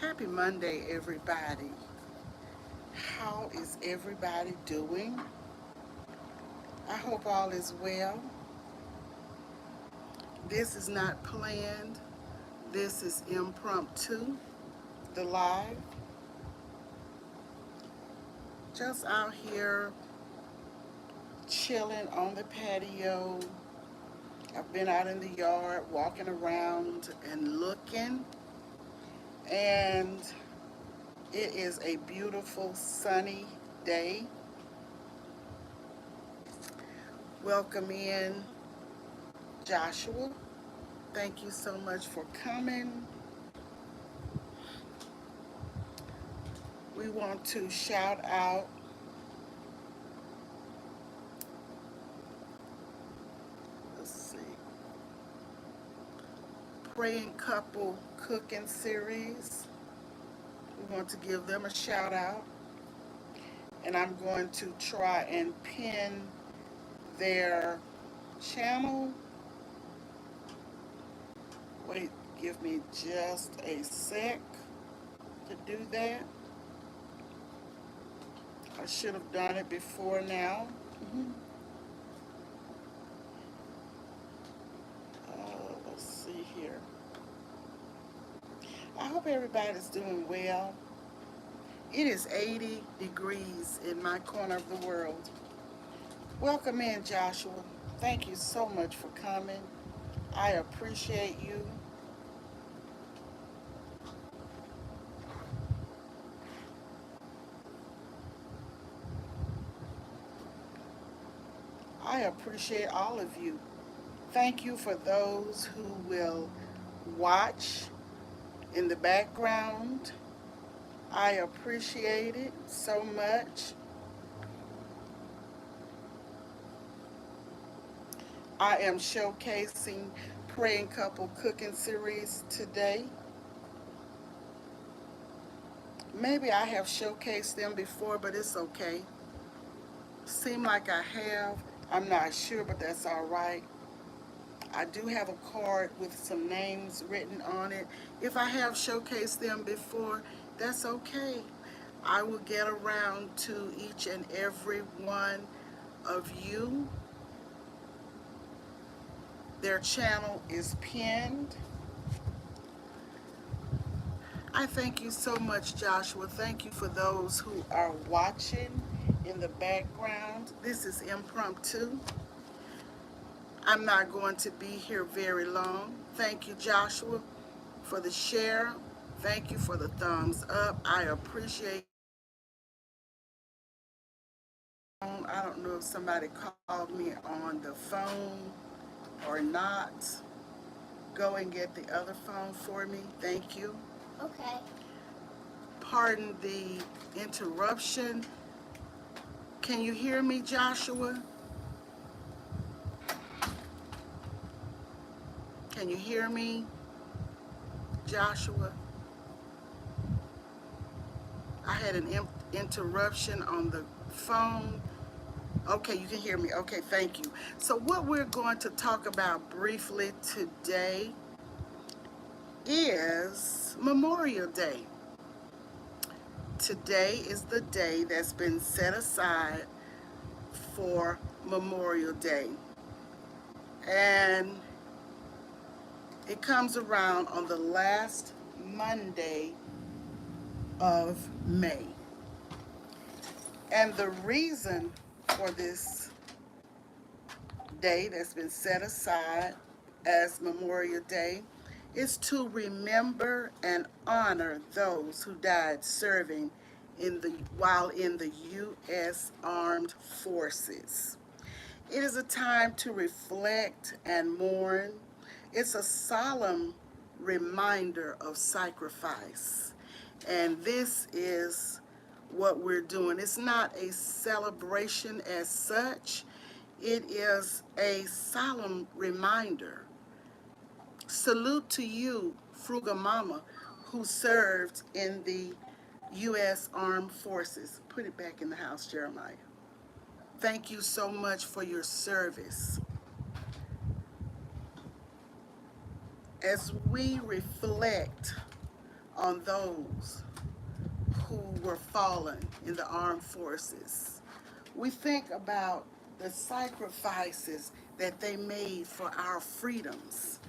Happy Monday, everybody. How is everybody doing? I hope all is well. This is not planned. This is impromptu, the live. Just out here chilling on the patio. I've been out in the yard walking around and looking, and it is a beautiful sunny day. Welcome in Joshua. Thank you so much for coming. We want to shout out, let's see, Praying Couple Cooking Series. We want to give them a shout out. And I'm going to try and pin their channel. Wait, give me just a sec to do that. I should have done it before now. Mhm. Let's see here. I hope everybody's doing well. It is 80 degrees in my corner of the world. Welcome in, Joshua. Thank you so much for coming. I appreciate you. I appreciate all of you. Thank you for those who will watch in the background. I appreciate it so much. I am showcasing Praying Couple Cooking Series today. Maybe I have showcased them before, but it's okay. Seem like I have. I'm not sure, but that's all right. I do have a card with some names written on it. If I have showcased them before, that's okay. I will get around to each and every one of you. Their channel is pinned. I thank you so much, Joshua. Thank you for those who are watching in the background. This is impromptu. I'm not going to be here very long. Thank you, Joshua, for the share. Thank you for the thumbs up. I appreciate it. I don't know if somebody called me on the phone or not. Go and get the other phone for me. Thank you. Okay. Pardon the interruption. Can you hear me, Joshua? Can you hear me, Joshua? I had an interruption on the phone. Okay, you can hear me. Okay, thank you. So what we're going to talk about briefly today is Memorial Day. Today is the day that's been set aside for Memorial Day. And it comes around on the last Monday of May. And the reason for this day that's been set aside as Memorial Day is to remember and honor those who died serving while in the U.S. Armed Forces. It is a time to reflect and mourn. It's a solemn reminder of sacrifice. And this is what we're doing. It's not a celebration as such, it is a solemn reminder. Salute to you, Fruga Mama, who served in the U.S. Armed Forces. Put it back in the house, Jeremiah. Thank you so much for your service. As we reflect on those who were fallen in the armed forces. We think about the sacrifices that they made for our freedoms,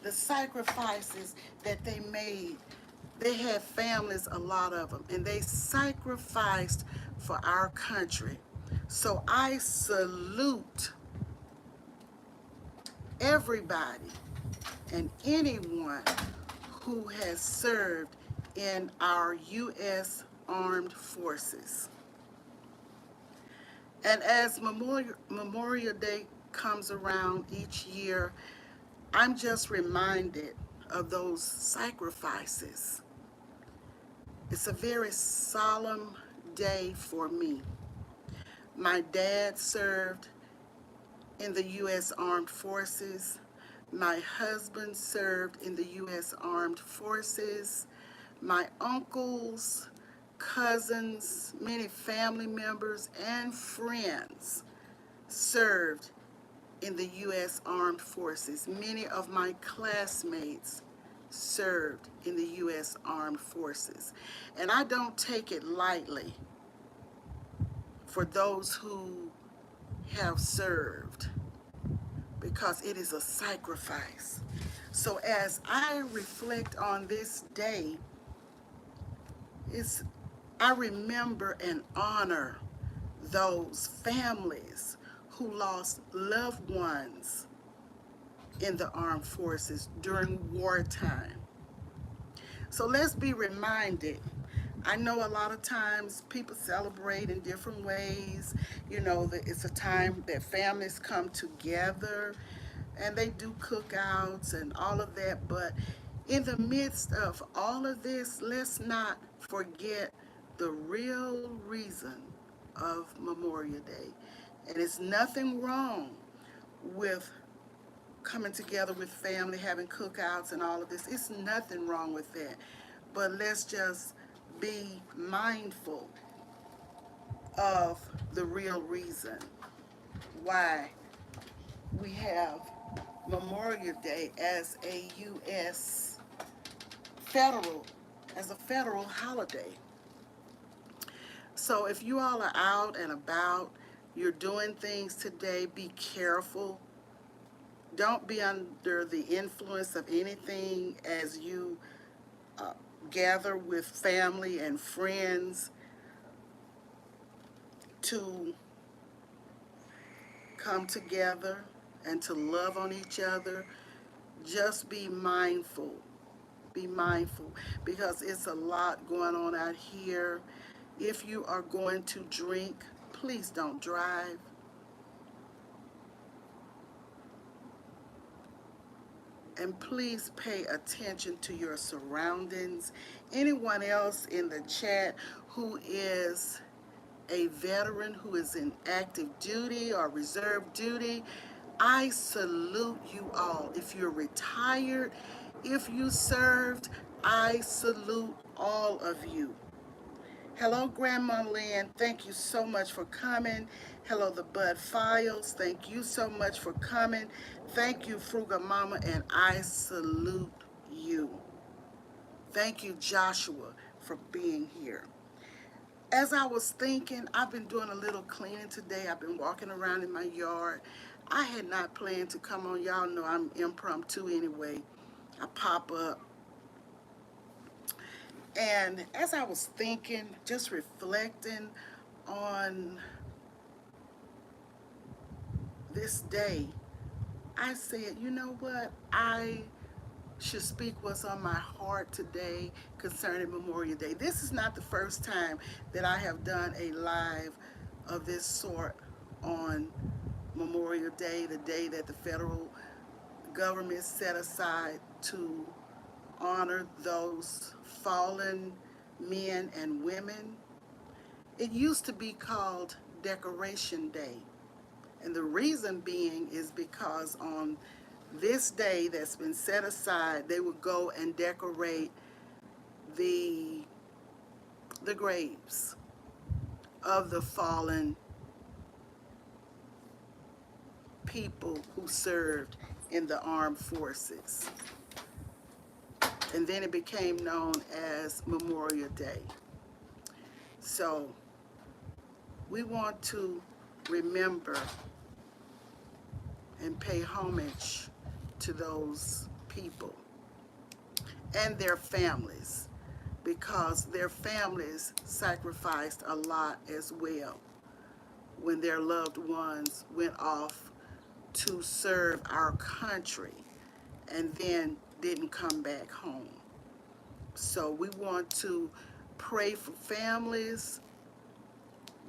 the sacrifices that they made. They had families, a lot of them, and they sacrificed for our country. So I salute everybody and anyone who has served in our U.S. Armed Forces. And as Memorial Day comes around each year, I'm just reminded of those sacrifices. It's a very solemn day for me. My dad served in the U.S. Armed Forces. My husband served in the U.S. Armed Forces. My uncles, cousins, many family members, and friends served in the U.S. Armed Forces. Many of my classmates served in the U.S. Armed Forces. And I don't take it lightly for those who have served because it is a sacrifice. So as I reflect on this day, it's I remember and honor those families who lost loved ones in the armed forces during wartime. So let's be reminded. I know a lot of times people celebrate in different ways. You know, that it's a time that families come together and they do cookouts and all of that. But in the midst of all of this, let's not forget the real reason of Memorial Day. And it's nothing wrong with coming together with family, having cookouts and all of this. It's nothing wrong with that. But let's just be mindful of the real reason why we have Memorial Day as a U.S. federal, as a federal holiday. So if you all are out and about, you're doing things today, be careful. Don't be under the influence of anything as you uh, gather with family and friends to come together and to love on each other. Just be mindful. Be mindful because it's a lot going on out here. If you are going to drink, please don't drive. And please pay attention to your surroundings. Anyone else in the chat who is a veteran, who is in active duty or reserve duty, I salute you all. If you're retired, if you served, I salute all of you. Hello, Grandma Lynn. Thank you so much for coming. Hello, the Bud Files. Thank you so much for coming. Thank you, Fruga Mama, and I salute you. Thank you, Joshua, for being here. As I was thinking, I've been doing a little cleaning today. I've been walking around in my yard. I had not planned to come on. Y'all know I'm impromptu anyway. I pop up. And as I was thinking, just reflecting on this day, I said, you know what? I should speak what's on my heart today concerning Memorial Day. This is not the first time that I have done a live of this sort on Memorial Day, the day that the federal government set aside to honor those fallen men and women. It used to be called Decoration Day. And the reason being is because on this day that's been set aside, they would go and decorate the graves of the fallen people who served in the armed forces. and then it became known as Memorial Day. So we want to remember and pay homage to those people and their families, because their families sacrificed a lot as well when their loved ones went off to serve our country and then didn't come back home. So we want to pray for families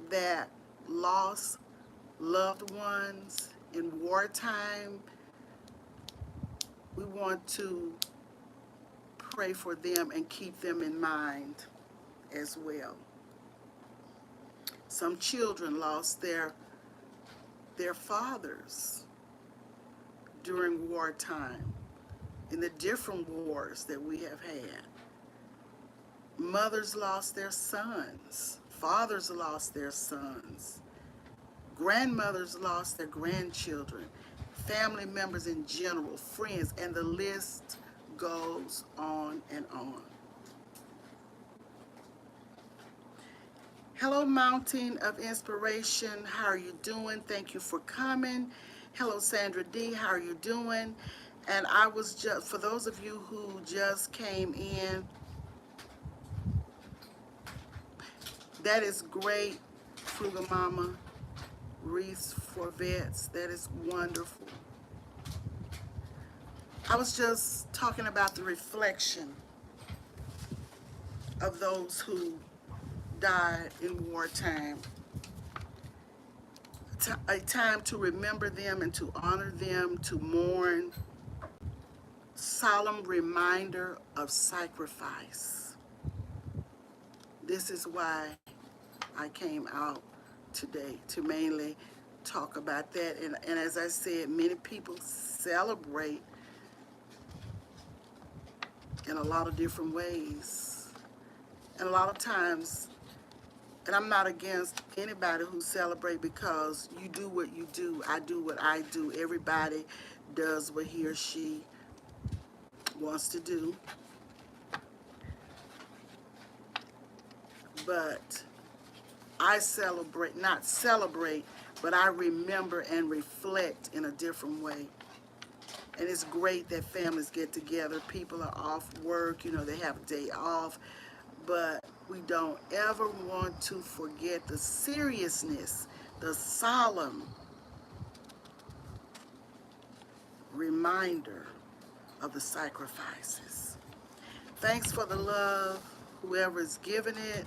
that lost loved ones in wartime. We want to pray for them and keep them in mind as well. Some children lost their fathers during wartime in the different wars that we have had. Mothers lost their sons. Fathers lost their sons. Grandmothers lost their grandchildren. Family members in general, friends, and the list goes on and on. Hello, Mountain of Inspiration. How are you doing? Thank you for coming. Hello, Sandra D. How are you doing? And I was just, for those of you who just came in, that is great, Frugal Mama. Wreaths for Vets. That is wonderful. I was just talking about the reflection of those who died in wartime. A time to remember them and to honor them, to mourn. Solemn reminder of sacrifice. This is why I came out today, to mainly talk about that. And as I said, many people celebrate in a lot of different ways. And a lot of times, and I'm not against anybody who celebrate, because you do what you do, I do what I do. Everybody does what he or she wants to do. But I celebrate, not celebrate, but I remember and reflect in a different way. And it's great that families get together. People are off work, they have a day off. But we don't ever want to forget the seriousness, the solemn reminder of the sacrifices. Thanks for the love, whoever's given it.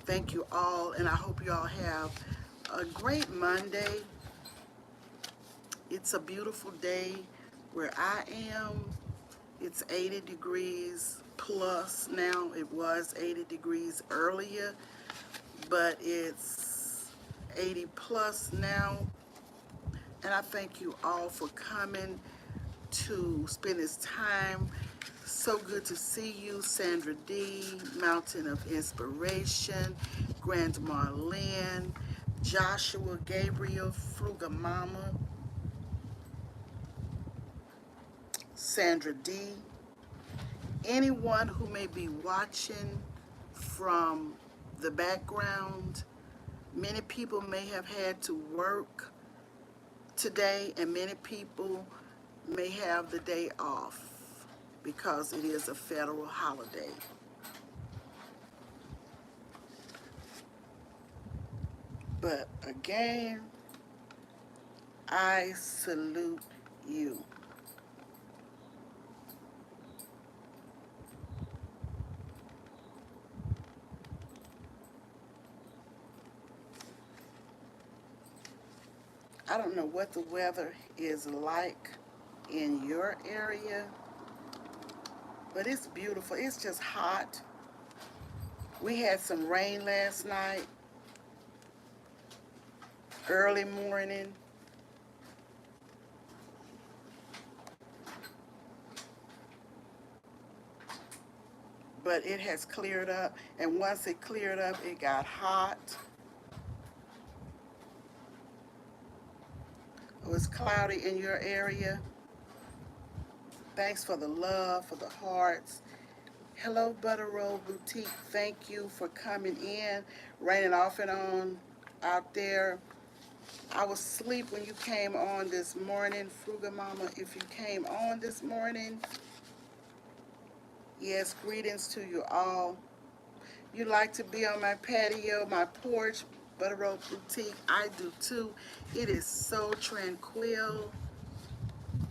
Thank you all, and I hope you all have a great Monday. It's a beautiful day where I am. It's 80 degrees plus now. It was 80 degrees earlier, but it's 80 plus now. And I thank you all for coming to spend this time. So good to see you, Sandra D, Mountain of Inspiration, Grandma Lynn, Joshua Gabriel, Fruga Mama, Sandra D. Anyone who may be watching from the background, many people may have had to work today, and many people may have the day off because it is a federal holiday. But again, I salute you. I don't know what the weather is like in your area, but it's beautiful. It's just hot. We had some rain last night, early morning. But it has cleared up, and once it cleared up, it got hot. It was cloudy in your area. Thanks for the love, for the hearts. Hello, Butter Roll Boutique. Thank you for coming in, raining off and on out there. I was asleep when you came on this morning, Fruga Mama. If you came on this morning, yes, greetings to you all. You like to be on my patio, my porch, Butter Roll Boutique. I do too. It is so tranquil,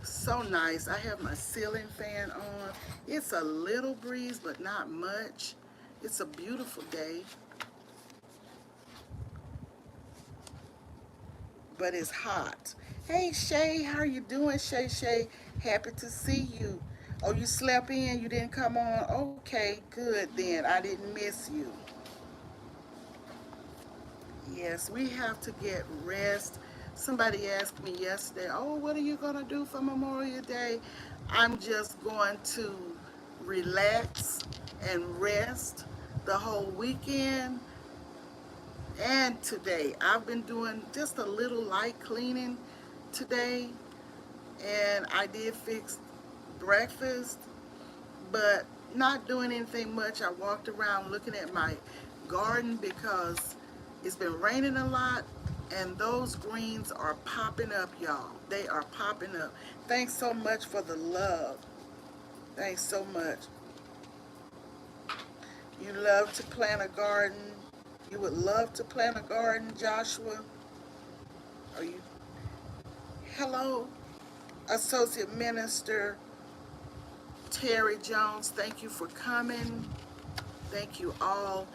so nice. I have my ceiling fan on. It's a little breeze, but not much. It's a beautiful day, but it's hot. Hey Shay, how are you doing, Shay Shay? Happy to see you. Oh, you slept in? You didn't come on? Okay, good then. I didn't miss you. Yes, we have to get rest. Somebody asked me yesterday, oh, what are you going to do for Memorial Day? I'm just going to relax and rest the whole weekend. And today, I've been doing just a little light cleaning today, and I did fix breakfast, but not doing anything much. I walked around looking at my garden because it's been raining a lot, and those greens are popping up, y'all. They are popping up. Thanks so much for the love. Thanks so much. You love to plant a garden. You would love to plant a garden, Joshua. Are you? Hello, Associate Minister Terry Jones. Thank you for coming. Thank you all.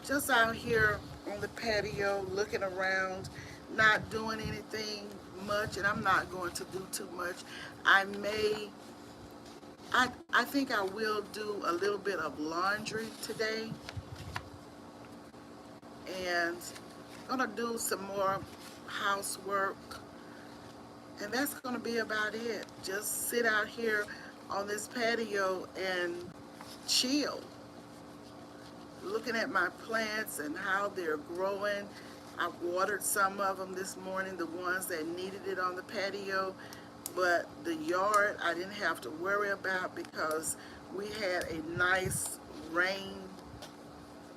Just out here on the patio looking around, not doing anything much, and I'm not going to do too much. I may, I think I will do a little bit of laundry today, and gonna do some more housework, and that's gonna be about it. Just sit out here on this patio and chill, looking at my plants and how they're growing. I watered some of them this morning, the ones that needed it on the patio, but the yard I didn't have to worry about because we had a nice rain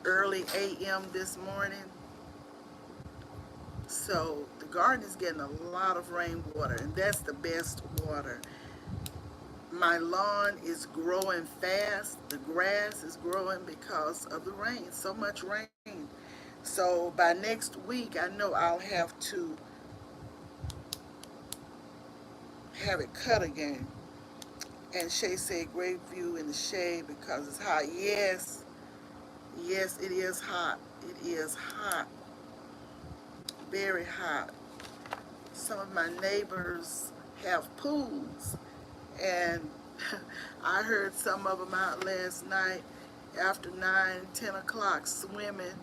early AM this morning. So the garden is getting a lot of rainwater, and that's the best water. My lawn is growing fast. The grass is growing because of the rain, so much rain. So by next week, I know I'll have to have it cut again. And Shay said, great view in the shade because it's hot. Yes, yes, it is hot. It is hot, very hot. Some of my neighbors have pools, and I heard some of them out last night after 9, 10 o'clock swimming,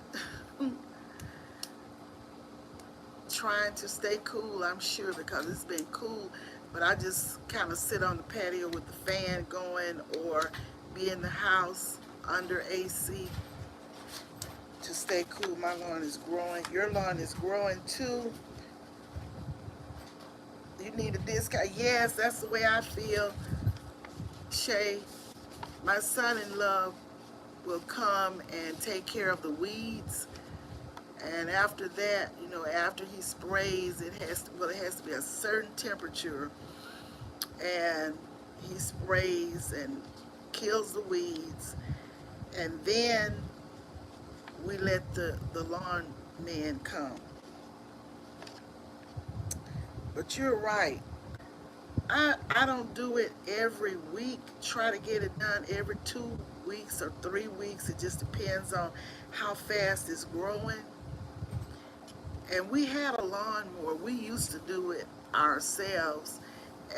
trying to stay cool, I'm sure, because it's been cool. But I just kind of sit on the patio with the fan going or be in the house under AC to stay cool. My lawn is growing. Your lawn is growing too. You need a discount. Yes, that's the way I feel, Shay. My son-in-law will come and take care of the weeds. And after that, after he sprays, it has to be a certain temperature, and he sprays and kills the weeds, and then we let the lawn man come. But you're right. I don't do it every week. Try to get it done every 2 weeks or 3 weeks. It just depends on how fast it's growing. And we had a lawnmower. We used to do it ourselves.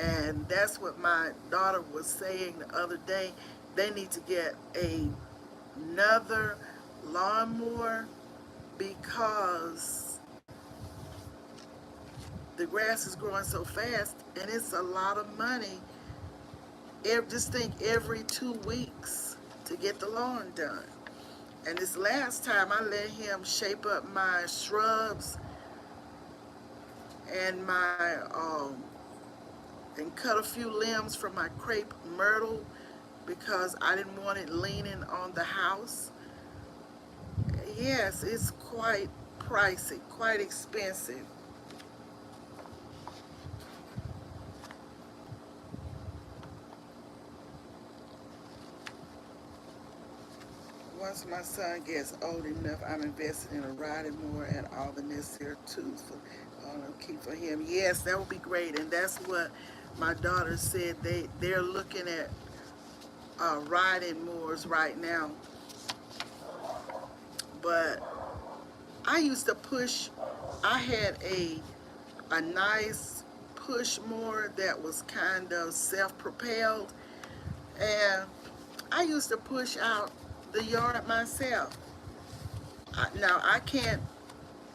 And that's what my daughter was saying the other day. They need to get another lawnmower because the grass is growing so fast and it's a lot of money. Just think every 2 weeks to get the lawn done. And this last time I let him shape up my shrubs and my and cut a few limbs from my crepe myrtle because I didn't want it leaning on the house. Yes, it's quite pricey, quite expensive. Once my son gets old enough, I'm investing in a riding mower and all the necessary tools for keep for him. Yes, that would be great, and that's what my daughter said. They're looking at riding mowers right now, but I used to push. I had a nice push mower that was kind of self-propelled, and I used to push out the yard myself. Now I can't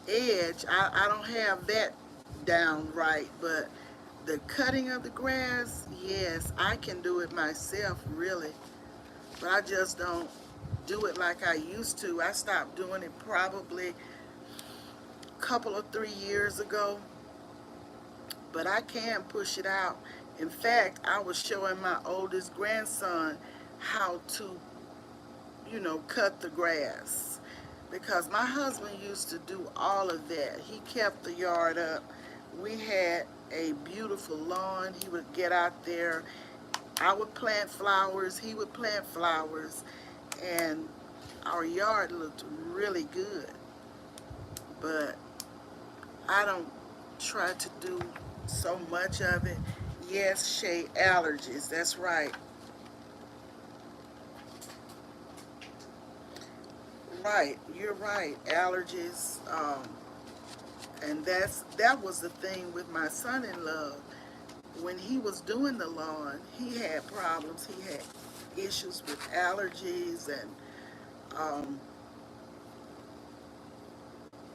edge. I don't have that down right, but the cutting of the grass, yes, I can do it myself, really. But I just don't do it like I used to. I stopped doing it probably a couple of 3 years ago, but I can push it out. In fact, I was showing my oldest grandson how to, cut the grass because my husband used to do all of that. He kept the yard up. We had a beautiful lawn. He would get out there. I would plant flowers. He would plant flowers. And our yard looked really good. But I don't try to do so much of it. Yes, Shay, allergies. That's right. Right. You're right. Allergies. And that was the thing with my son-in-law. When he was doing the lawn, he had problems. He had issues with allergies and um,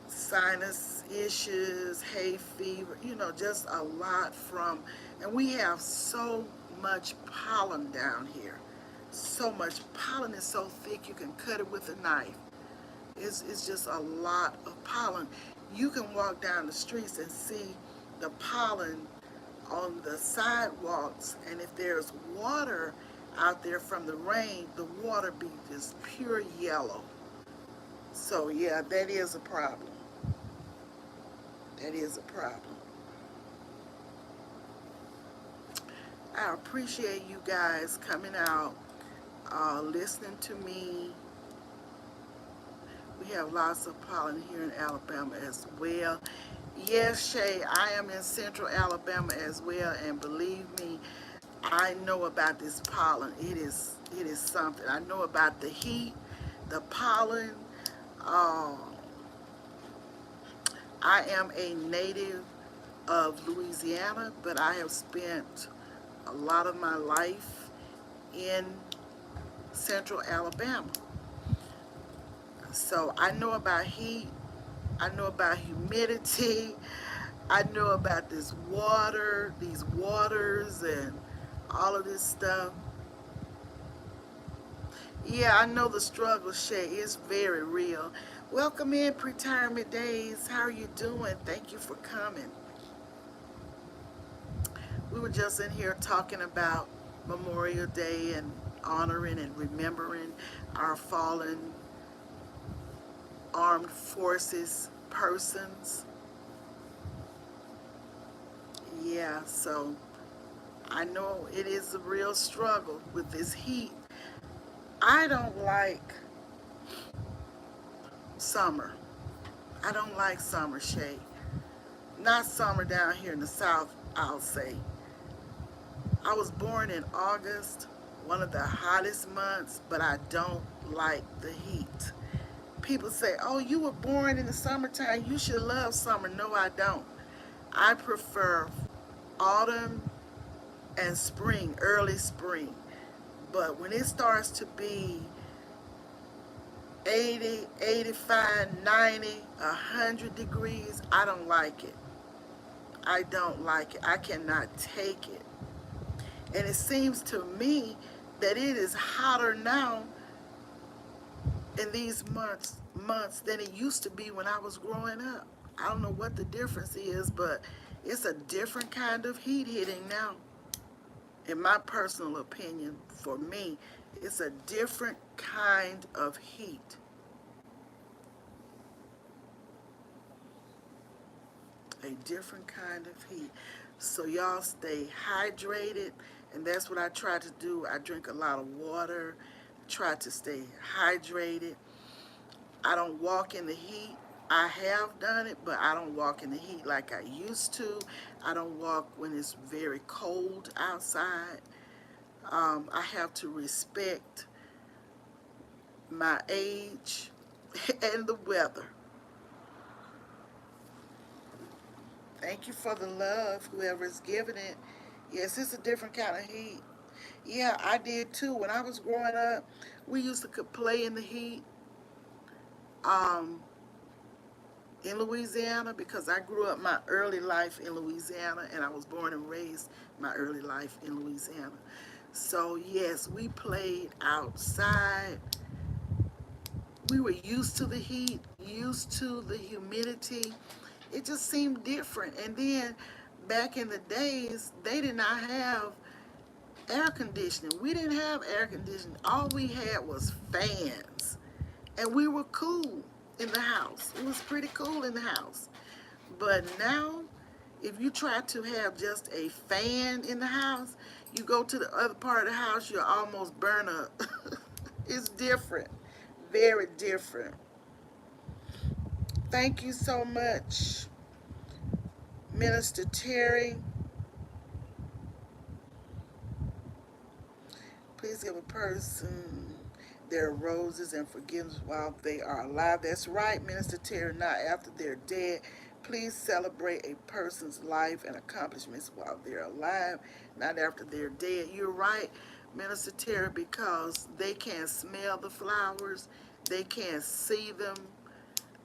sinus issues, hay fever, just a lot from, and we have so much pollen down here. So much pollen is so thick you can cut it with a knife. It's just a lot of pollen. You can walk down the streets and see the pollen on the sidewalks, and if there's water out there from the rain, the water be just pure yellow. So yeah, that is a problem. That is a problem. I appreciate you guys coming out, listening to me. We have lots of pollen here in Alabama as well. Yes, Shay, I am in central Alabama as well, and believe me, I know about this pollen. It is something. I know about the heat, the pollen. Um, I am a native of Louisiana, but I have spent a lot of my life in central Alabama. So I know about heat, I know about humidity, I know about this water, these waters, and all of this stuff. Yeah, I know the struggle, Shay, is very real. Welcome in, Retirement Days. How are you doing? Thank you for coming. We were just in here talking about Memorial Day and honoring and remembering our fallen armed forces persons. Yeah, so I know it is a real struggle with this heat. I don't like summer. I don't like summer shade. Not summer down here in the south, I'll say. I was born in August, one of the hottest months, but I don't like the heat. People say, oh, you were born in the summertime, you should love summer. No, I don't. I prefer autumn and spring, early spring. But when it starts to be 80, 85, 90, 100 degrees, I don't like it. I don't like it. I cannot take it. And it seems to me that it is hotter now in these months than it used to be when I was growing up. I don't know what the difference is, but it's a different kind of heat hitting now. in my personal opinion, for me, it's a different kind of heat. A different kind of heat. So y'all stay hydrated, and that's what I try to do. I drink a lot of water, try to stay hydrated. I don't walk in the heat. I have done it, but I don't walk in the heat like I used to. I don't walk when it's very cold outside. I have to respect my age and the weather. Thank you for the love, whoever's giving it. Yes, it's a different kind of heat. Yeah, I did too. When I was growing up, we used to could play in the heat um, in Louisiana because I grew up my early life in Louisiana and I was born and raised my early life in Louisiana. So, yes, we played outside. We were used to the heat, used to the humidity. It just seemed different. And then back in the days, they did not have air conditioning. We didn't have air conditioning. All we had was fans. And we were cool in the house. It was pretty cool in the house. But now, if you try to have just a fan in the house, you go to the other part of the house, you'll almost burn up. It's different. Very different. Thank you so much, Minister Terry. Please give a person their roses and forgiveness while they are alive. That's right, Minister Terry, not after they're dead. Please celebrate a person's life and accomplishments while they're alive, not after they're dead. You're right, Minister Terry, because they can't smell the flowers, they can't see them,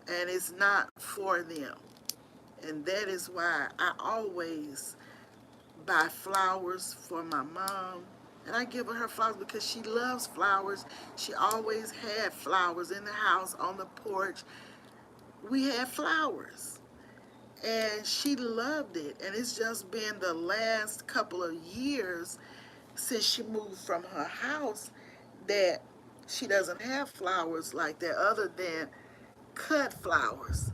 and it's not for them. And that is why I always buy flowers for my mom. And I give her flowers because she loves flowers. She always had flowers in the house, on the porch. We had flowers. And she loved it. And it's just been the last couple of years since she moved from her house that she doesn't have flowers like that other than cut flowers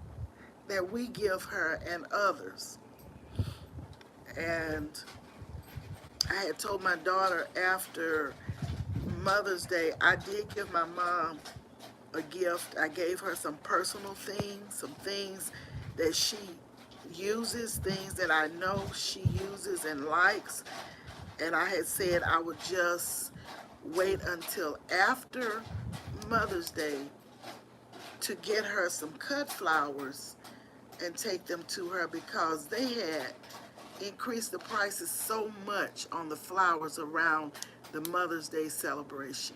that we give her and others. And I had told my daughter after Mother's Day, I did give my mom a gift. I gave her some personal things, some things that she uses, things that I know she uses and likes. And I had said I would just wait until after Mother's Day to get her some cut flowers and take them to her because they had increased the prices so much on the flowers around the Mother's Day celebration.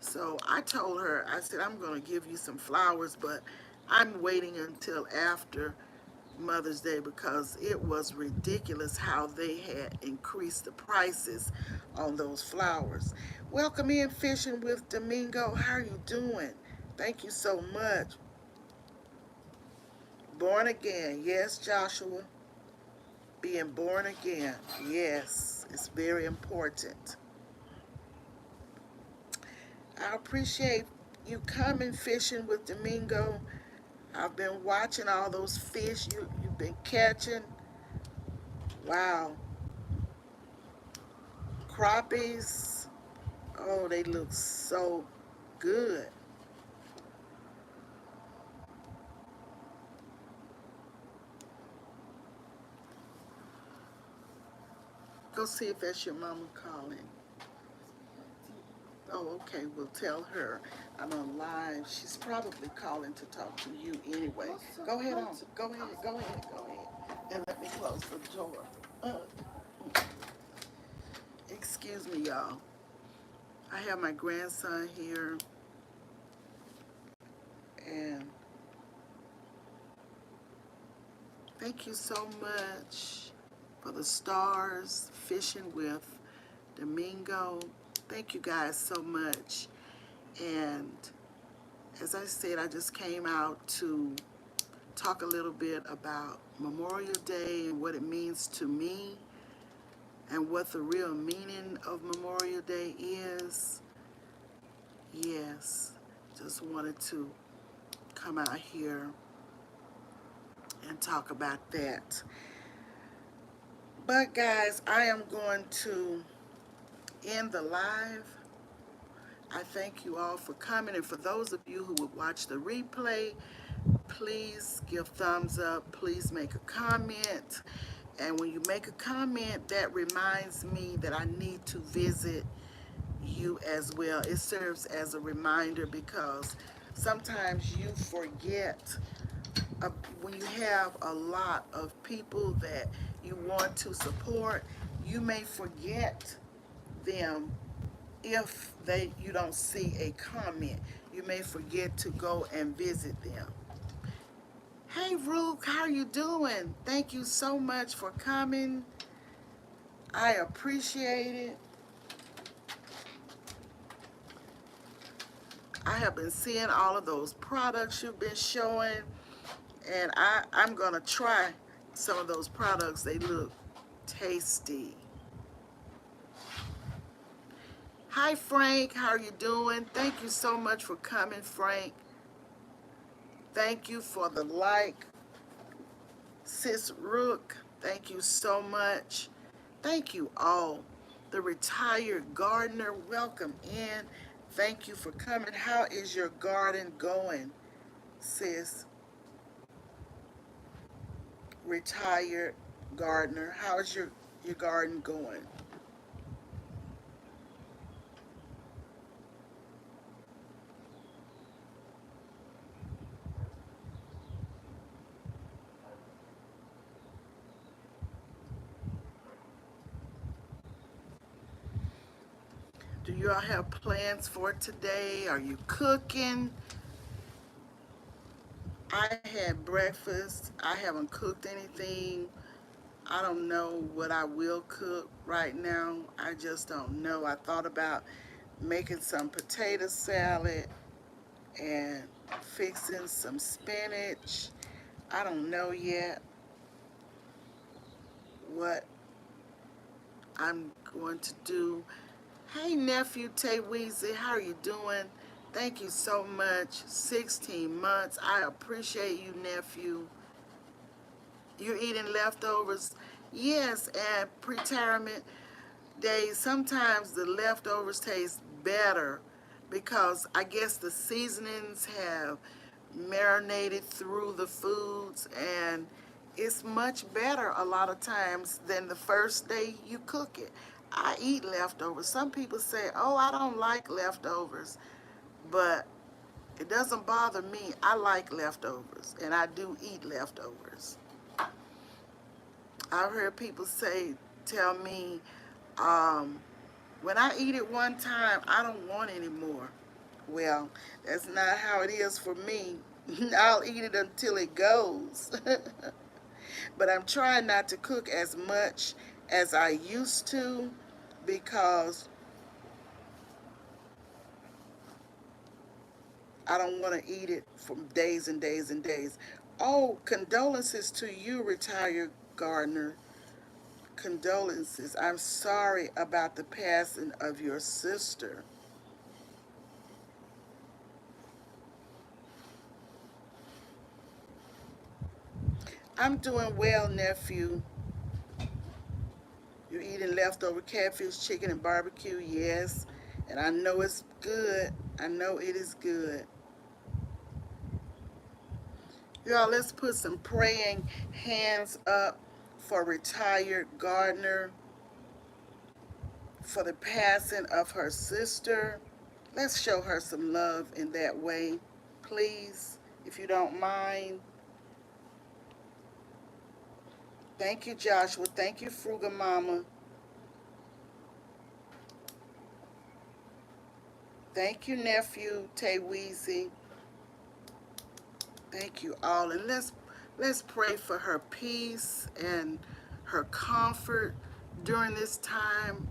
So I told her, I said, I'm going to give you some flowers, but I'm waiting until after Mother's Day because it was ridiculous how they had increased the prices on those flowers. Welcome in Fishing with Domingo. How are you doing? Thank you so much. Born again. Yes, Joshua. Being born again. Yes, it's very important. I appreciate you coming fishing with Domingo. I've been watching all those fish you've been catching. Wow. Crappies. Oh, they look so good. Go see if that's your mama calling. Oh, okay. We'll tell her I'm on live. She's probably calling to talk to you anyway. Go ahead on. Go ahead. Go ahead. Go ahead. And let me close the door. Uh, excuse me, y'all. I have my grandson here, and thank you so much for the stars fishing with Domingo. Thank you guys so much. And as I said, I just came out to talk a little bit about Memorial Day and what it means to me. and what the real meaning of Memorial Day is. Yes, just wanted to come out here and talk about that. But guys, I am going to end the live. I thank you all for coming, and for those of you who would watch the replay, please give thumbs up, please make a comment. And when you make a comment, that reminds me that I need to visit you as well. It serves as a reminder because sometimes you forget when you have a lot of people that you want to support, you may forget them if you don't see a comment. You may forget to go and visit them. Hey Rook, how are you doing? Thank you so much for coming. I appreciate it. I have been seeing all of those products you've been showing, and I'm gonna try some of those products. They look tasty. Hi Frank, how are you doing? Thank you so much for coming, Frank. Thank you for the like. Sis Rook, thank you so much. Thank you all. The retired gardener, welcome in. Thank you for coming. How is your garden going, sis? Retired gardener, how is your garden going? Do you all have plans for today? Are you cooking? I had breakfast. I haven't cooked anything. I don't know what I will cook right now. I just don't know. I thought about making some potato salad and fixing some spinach. I don't know yet what I'm going to do. Hey nephew Tay Weezy, how are you doing? Thank you so much. 16 months. I appreciate you, nephew. You're eating leftovers? Yes, and pre-retirement days, sometimes the leftovers taste better because I guess the seasonings have marinated through the foods, and it's much better a lot of times than the first day you cook it. I eat leftovers. Some people say, oh, I don't like leftovers, but it doesn't bother me. I like leftovers, and I do eat leftovers. I've heard people tell me, um, when I eat it one time, I don't want any more. Well, that's not how it is for me. I'll eat it until it goes. But I'm trying not to cook as much as I used to because I don't want to eat it for days and days and days. Oh, condolences to you, retired gardener. Condolences. I'm sorry about the passing of your sister. I'm doing well, nephew. You're eating leftover catfish, chicken, and barbecue, yes. And I know it's good. I know it is good. Y'all, let's put some praying hands up for retired gardener for the passing of her sister. Let's show her some love in that way, please, if you don't mind. Thank you, Joshua. Thank you, Fruga Mama. Thank you, nephew Tay Weezy. Thank you all, and let's pray for her peace and her comfort during this time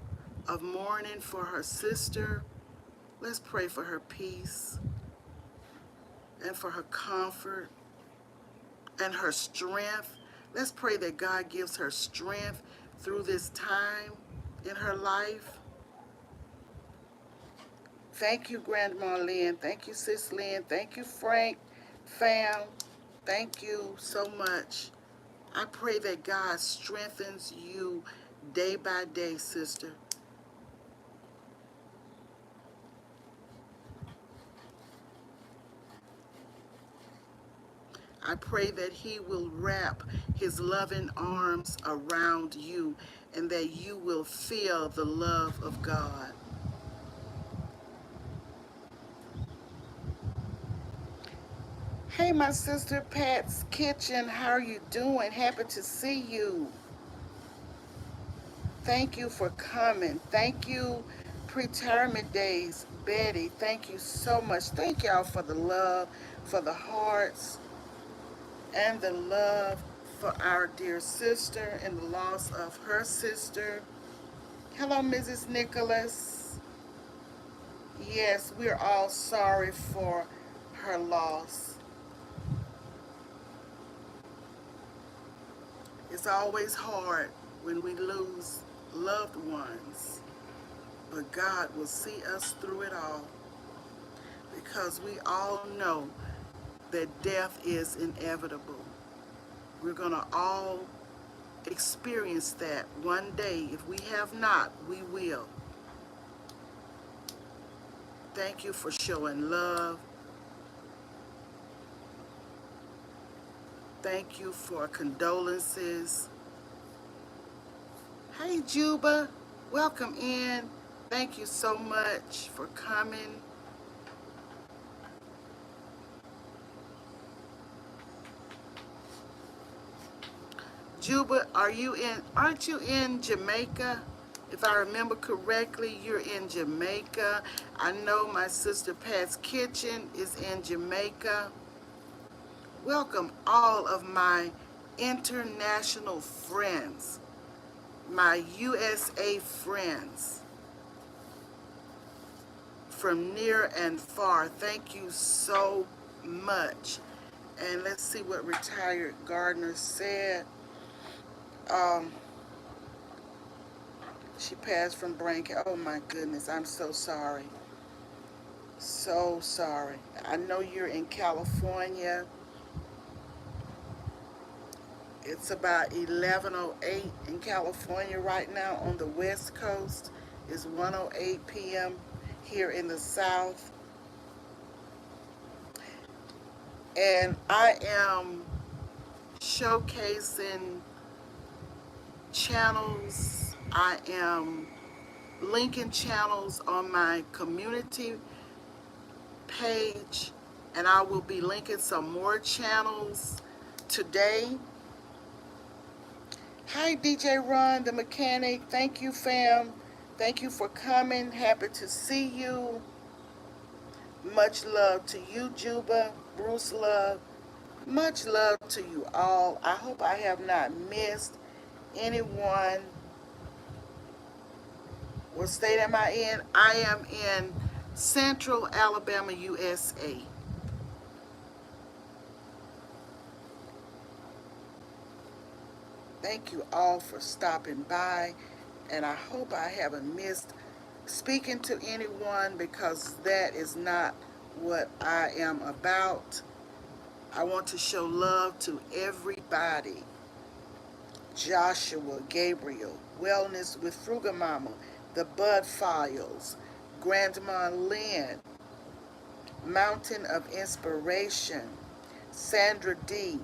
of mourning for her sister. Let's pray for her peace and for her comfort and her strength. Let's pray that God gives her strength through this time. in her life. Thank you, Grandma Lynn. Thank you, Sis Lynn. Thank you, Frank, fam. Thank you so much. I pray that God strengthens you day by day, sister. I pray that He will wrap His loving arms around you and that you will feel the love of God. Hey, my sister Pat's Kitchen, how are you doing? Happy to see you. Thank you for coming. Thank you, Pretermit Days, Betty. Thank you so much. Thank y'all for the love, for the hearts, and the love for our dear sister and the loss of her sister. Hello, Mrs. Nicholas. Yes, we're all sorry for her loss. It's always hard when we lose loved ones, but God will see us through it all because we all know that death is inevitable. We're going to all experience that one day. If we have not, we will. Thank you for showing love. Thank you for condolences. Hey, Juba, welcome in. Thank you so much for coming. Juba, aren't you in Jamaica? If I remember correctly, you're in Jamaica. I know my sister Pat's Kitchen is in Jamaica. Welcome all of my international friends, my USA friends from near and far. Thank you so much. And let's see what retired gardener said. Um, she passed from brain cancer. Oh my goodness, I'm so sorry. So sorry. I know you're in California. It's about 11:08 in California right now on the West Coast. It's 1:08 p.m. here in the South. And I am showcasing channels. I am linking channels on my community page, and I will be linking some more channels today. Hi, DJ Ron, the mechanic. Thank you, fam. Thank you for coming. Happy to see you. Much love to you, Juba. Bruce Love. Much love to you all. I hope I have not missed anyone. What state am I in? I am in Central Alabama, USA. Thank you all for stopping by, and I hope I haven't missed speaking to anyone because that is not what I am about. I want to show love to everybody. Joshua, Gabriel, Wellness with Frugamama, the Bud Files, Grandma Lynn, Mountain of Inspiration, Sandra D,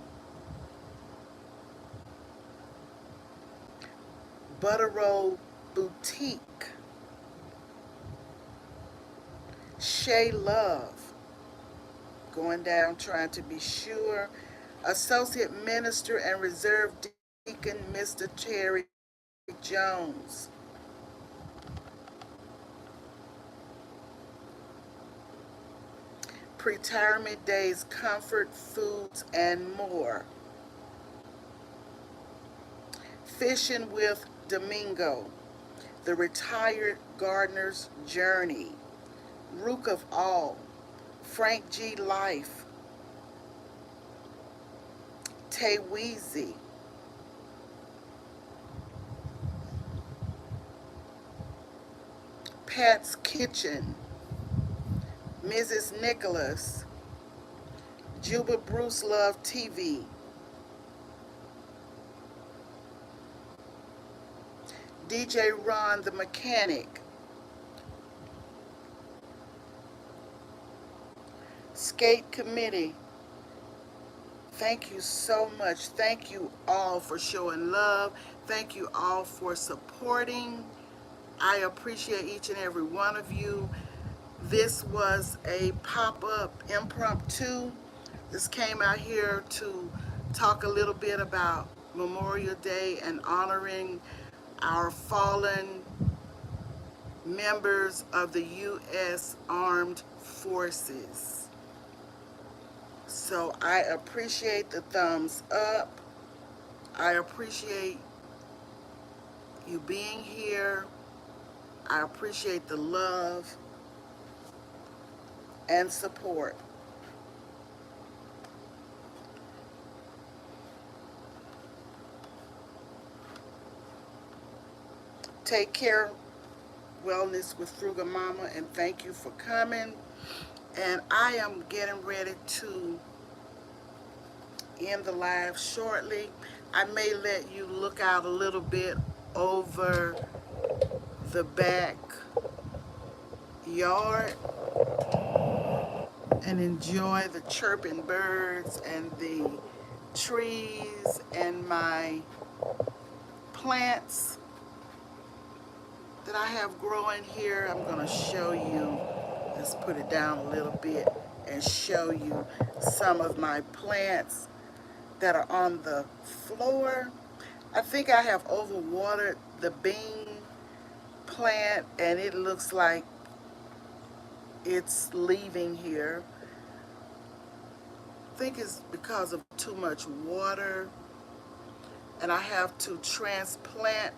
Butteroll Boutique, Shay Love, going down trying to be sure, Associate Minister and Reserve Deacon Mr. Terry Jones, Pretirement Days Comfort Foods and more, Fishing with Domingo, The Retired Gardener's Journey, Rook of All, Frank G. Life, Tay Weezy, Pat's Kitchen, Mrs. Nicholas, Juba Bruce Love TV, DJ Ron the Mechanic, Skate Committee. Thank you so much. Thank you all for showing love. Thank you all for supporting. I appreciate each and every one of you. This was a pop-up impromptu. This came out here to talk a little bit about Memorial Day and honoring our fallen members of the U.S. Armed Forces. So I appreciate the thumbs up. I appreciate you being here. I appreciate the love and support. Take care, Wellness with Frugal Mama, and thank you for coming. And I am getting ready to end the live shortly. I may let you look out a little bit over the back yard and enjoy the chirping birds and the trees and my plants that I have growing here. I'm going to show you, let's put it down a little bit and show you some of my plants that are on the floor. I think I have overwatered the bean plant and it looks like it's leaving here. I think it's because of too much water, and I have to transplant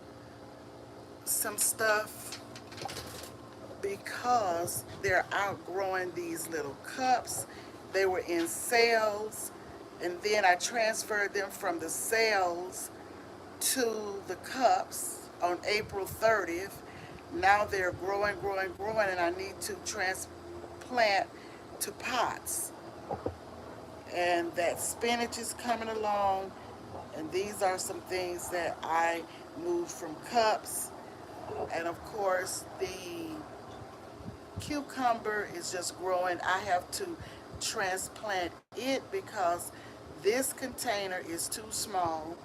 some stuff because they're outgrowing these little cups. They were in sales, and then I transferred them from the sales to the cups on April 30th. Now they're growing, growing, growing, and I need to transplant to pots. And that spinach is coming along, and these are some things that I moved from cups. And of course, the cucumber is just growing. I have to transplant it because this container is too small.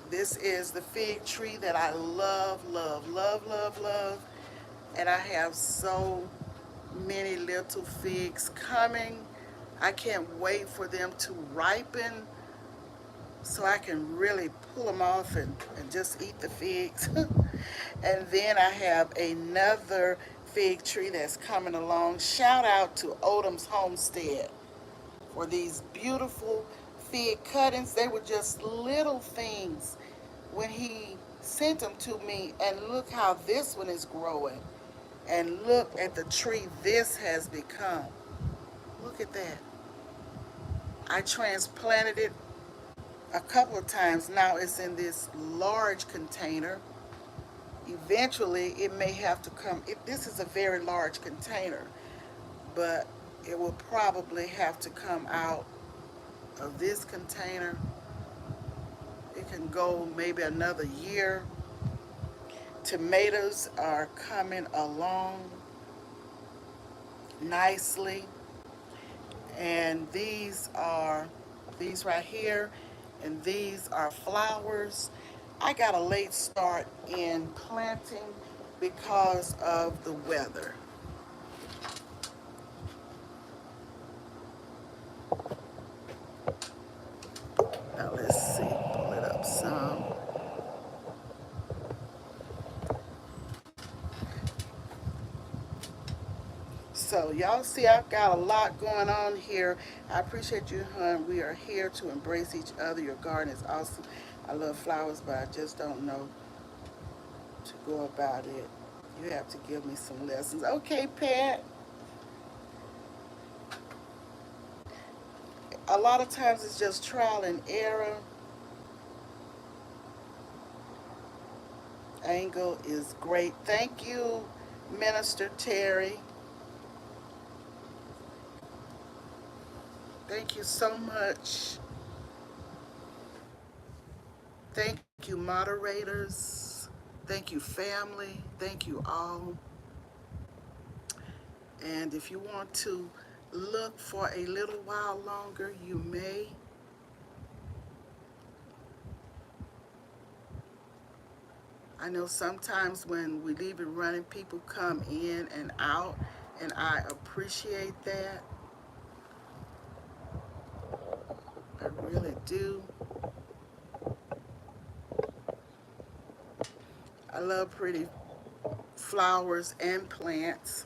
This is the fig tree that I love, love, love, love, love. And I have so many little figs coming. I can't wait for them to ripen so I can really pull them off and just eat the figs. And then I have another fig tree that's coming along. Shout out to Odom's Homestead for these beautiful fig cuttings. They were just little things when he sent them to me, and look how this one is growing. And look at the tree this has become. Look at that. I transplanted it a couple of times. Now it's in this large container. Eventually it may have to come, this is a very large container, but it will probably have to come out of this container. It can go maybe another year. Tomatoes are coming along nicely, and these right here, and these are flowers. I got a late start in planting because of the weather. Now let's see, pull it up some. So y'all see I've got a lot going on here. I appreciate you, hon. We are here to embrace each other. Your garden is awesome. I love flowers, but I just don't know to go about it. You have to give me some lessons. Okay, Pat. A lot of times it's just trial and error. angle is great. Thank you, Minister Terry. Thank you so much. Thank you, moderators. Thank you, family. Thank you all. And if you want to look for a little while longer, you may. I know sometimes when we leave it running, people come in and out, and I appreciate that. I really do. I love pretty flowers and plants.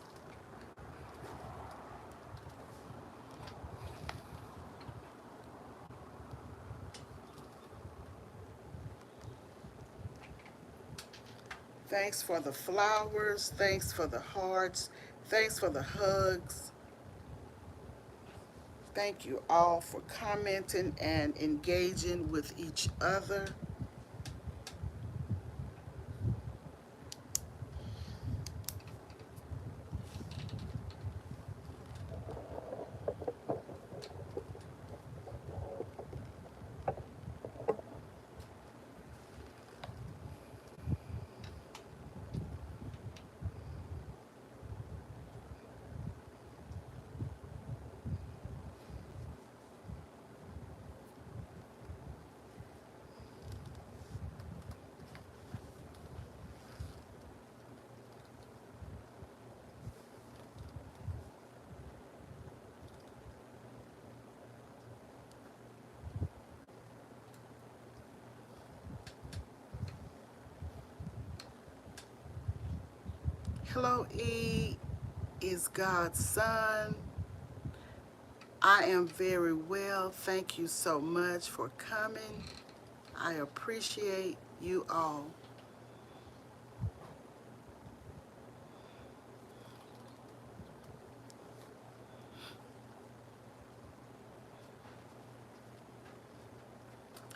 Thanks for the flowers. Thanks for the hearts. Thanks for the hugs. Thank you all for commenting and engaging with each other. Hello, E is God's son. I am very well. Thank you so much for coming. I appreciate you all.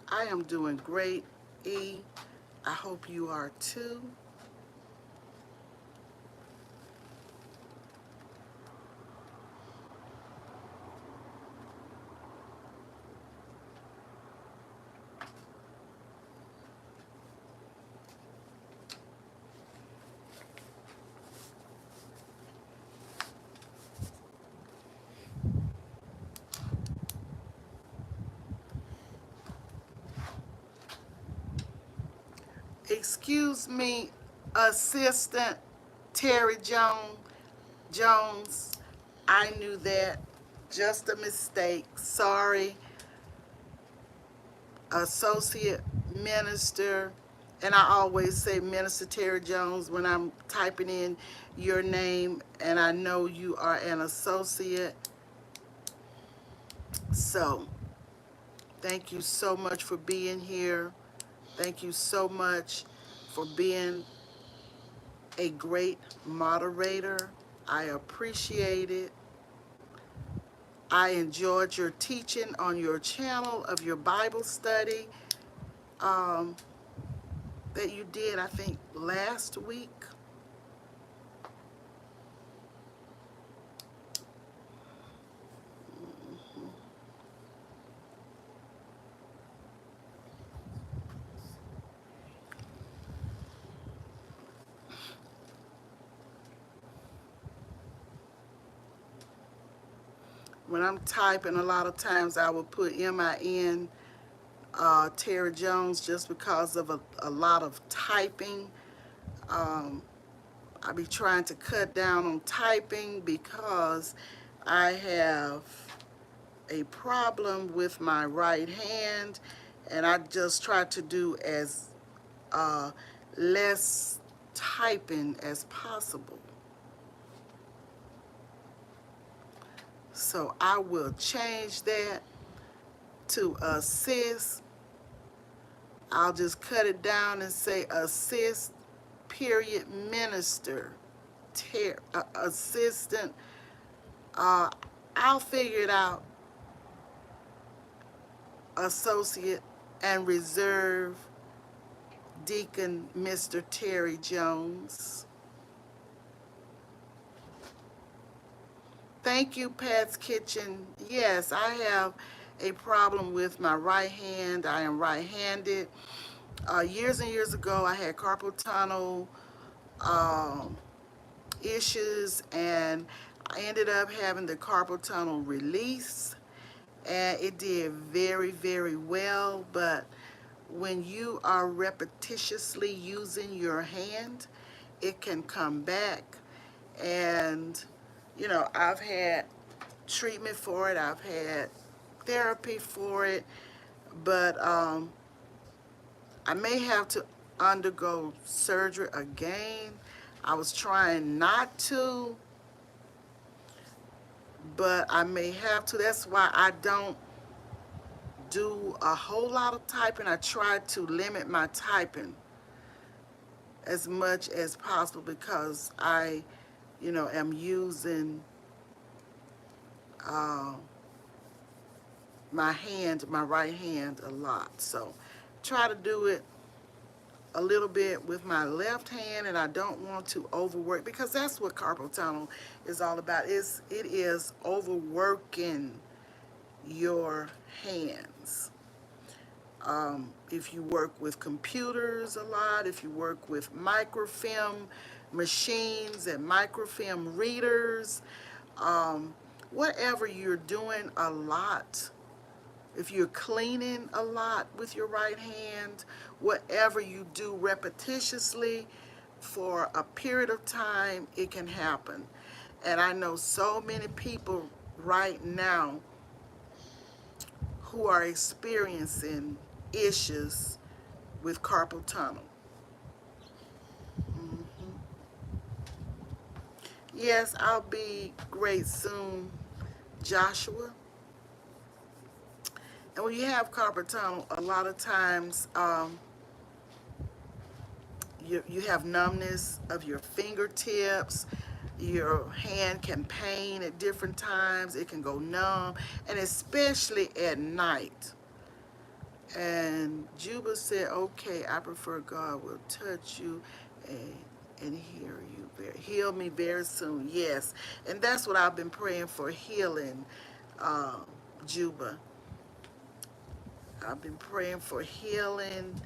I am doing great, E. I hope you are too. Excuse me, Assistant Terry Jones. I knew that. Just a mistake. Sorry. Associate Minister. And I always say Minister Terry Jones when I'm typing in your name, and I know you are an associate. So, thank you so much for being here. Thank you so much for being a great moderator. I appreciate it. I enjoyed your teaching on your channel of your Bible study um, that you did, I think, last week. When I'm typing, a lot of times I will put MIN Terry Jones just because of a lot of typing. I be trying to cut down on typing because I have a problem with my right hand, and I just try to do as uh, less typing as possible. So I will change that to assist. I'll just cut it down and say assist, period, minister, assistant. Uh, I'll figure it out, associate, and reserve Deacon Mr. Terry Jones. Thank you, Pat's Kitchen. Yes, I have a problem with my right hand. I am right-handed. Years and years ago, I had carpal tunnel um, issues, and I ended up having the carpal tunnel release, and it did very, very well. But when you are repetitiously using your hand, it can come back. And, I've had treatment for it, I've had therapy for it, but I may have to undergo surgery again. I was trying not to, but I may have to. That's why I don't do a whole lot of typing. I try to limit my typing as much as possible because I, am using uh, my hand, my right hand a lot. So try to do it a little bit with my left hand, and I don't want to overwork because that's what carpal tunnel is all about. It is overworking your hands. If you work with computers a lot, if you work with microfilm machines and microfilm readers, um, whatever you're doing a lot, if you're cleaning a lot with your right hand, whatever you do repetitiously for a period of time, it can happen. And I know so many people right now who are experiencing issues with carpal tunnel. Mhm. Yes, I'll be great soon, Joshua. And when you have carpal tunnel, a lot of times you have numbness of your fingertips. Your hand can pain at different times. It can go numb, and especially at night. And Juba said, okay, I prefer God will touch you and heal me very soon. Yes, and that's what I've been praying for, healing, um, Juba. I've been praying for healing,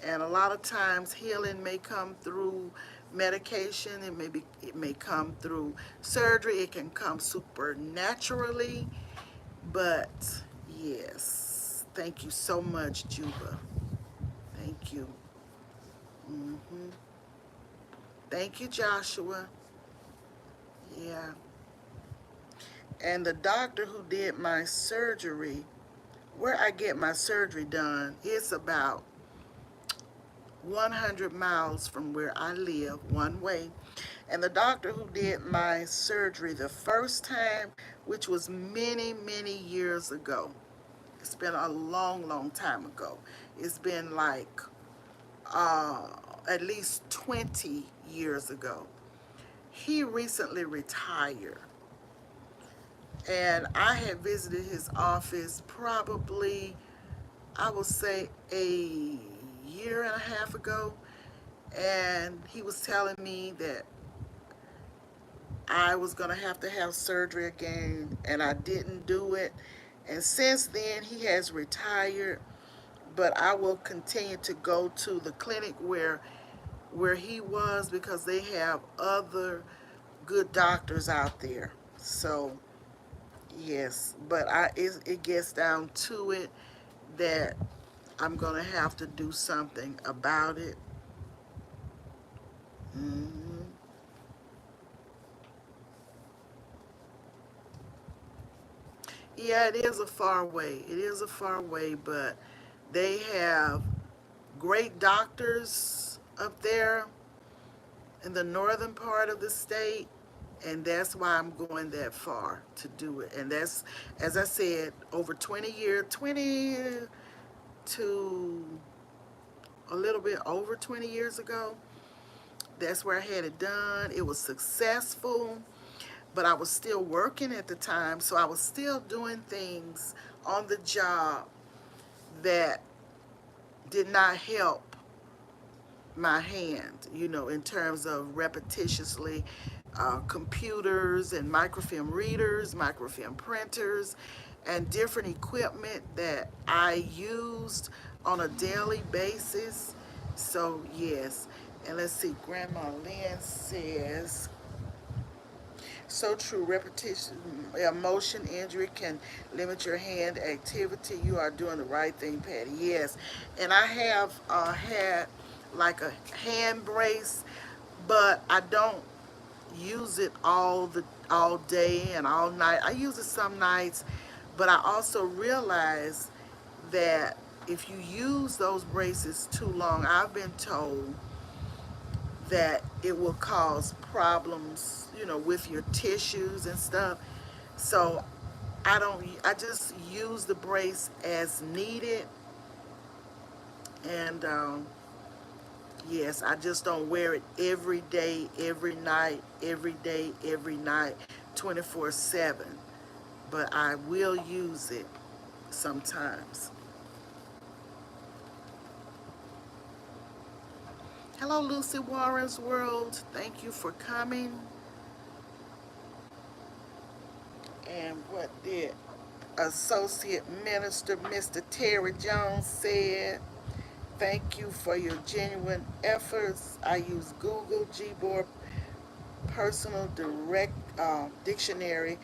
and a lot of times healing may come through medication. It may come through surgery. It can come supernaturally, but yes, thank you so much, Juba. Thank you. hmm Thank you, Joshua. Yeah. And the doctor who did my surgery, where I get my surgery done, it's about 100 miles from where I live, one way. And the doctor who did my surgery the first time, which was many, many years ago, it's been a long, long time ago. It's been like uh, at least 20 years ago. He recently retired. And I had visited his office probably, I would say, a year and a half ago. And he was telling me that I was going to have surgery again, and I didn't do it. And since then, he has retired, but I will continue to go to the clinic where he was because they have other good doctors out there. So, yes, but it gets down to it that I'm going to have to do something about it. hmm Yeah, it is a far way. It is a far way, but they have great doctors up there in the northern part of the state, and that's why I'm going that far to do it. And that's, as I said, over 20 years, 20 to a little bit over 20 years ago. That's where I had it done. It was successful, but I was still working at the time, so I was still doing things on the job that did not help my hand, in terms of repetitiously computers and microfilm readers, microfilm printers, and different equipment that I used on a daily basis. So, yes. And let's see, Grandma Lynn says, so true. Repetition, motion injury can limit your hand activity. You are doing the right thing, Patty. Yes, and I have had like a hand brace, but I don't use it all day and all night. I use it some nights, but I also realize that if you use those braces too long, I've been told that it will cause problems, with your tissues and stuff. So I just use the brace as needed. And yes, I just don't wear it every day, every night, every day, every night, 24/7. But I will use it sometimes. Hello, Lucy Warren's World. Thank you for coming. And what did Associate Minister Mr. Terry Jones said? Thank you for your genuine efforts. I use Google Gboard Personal Direct Dictionary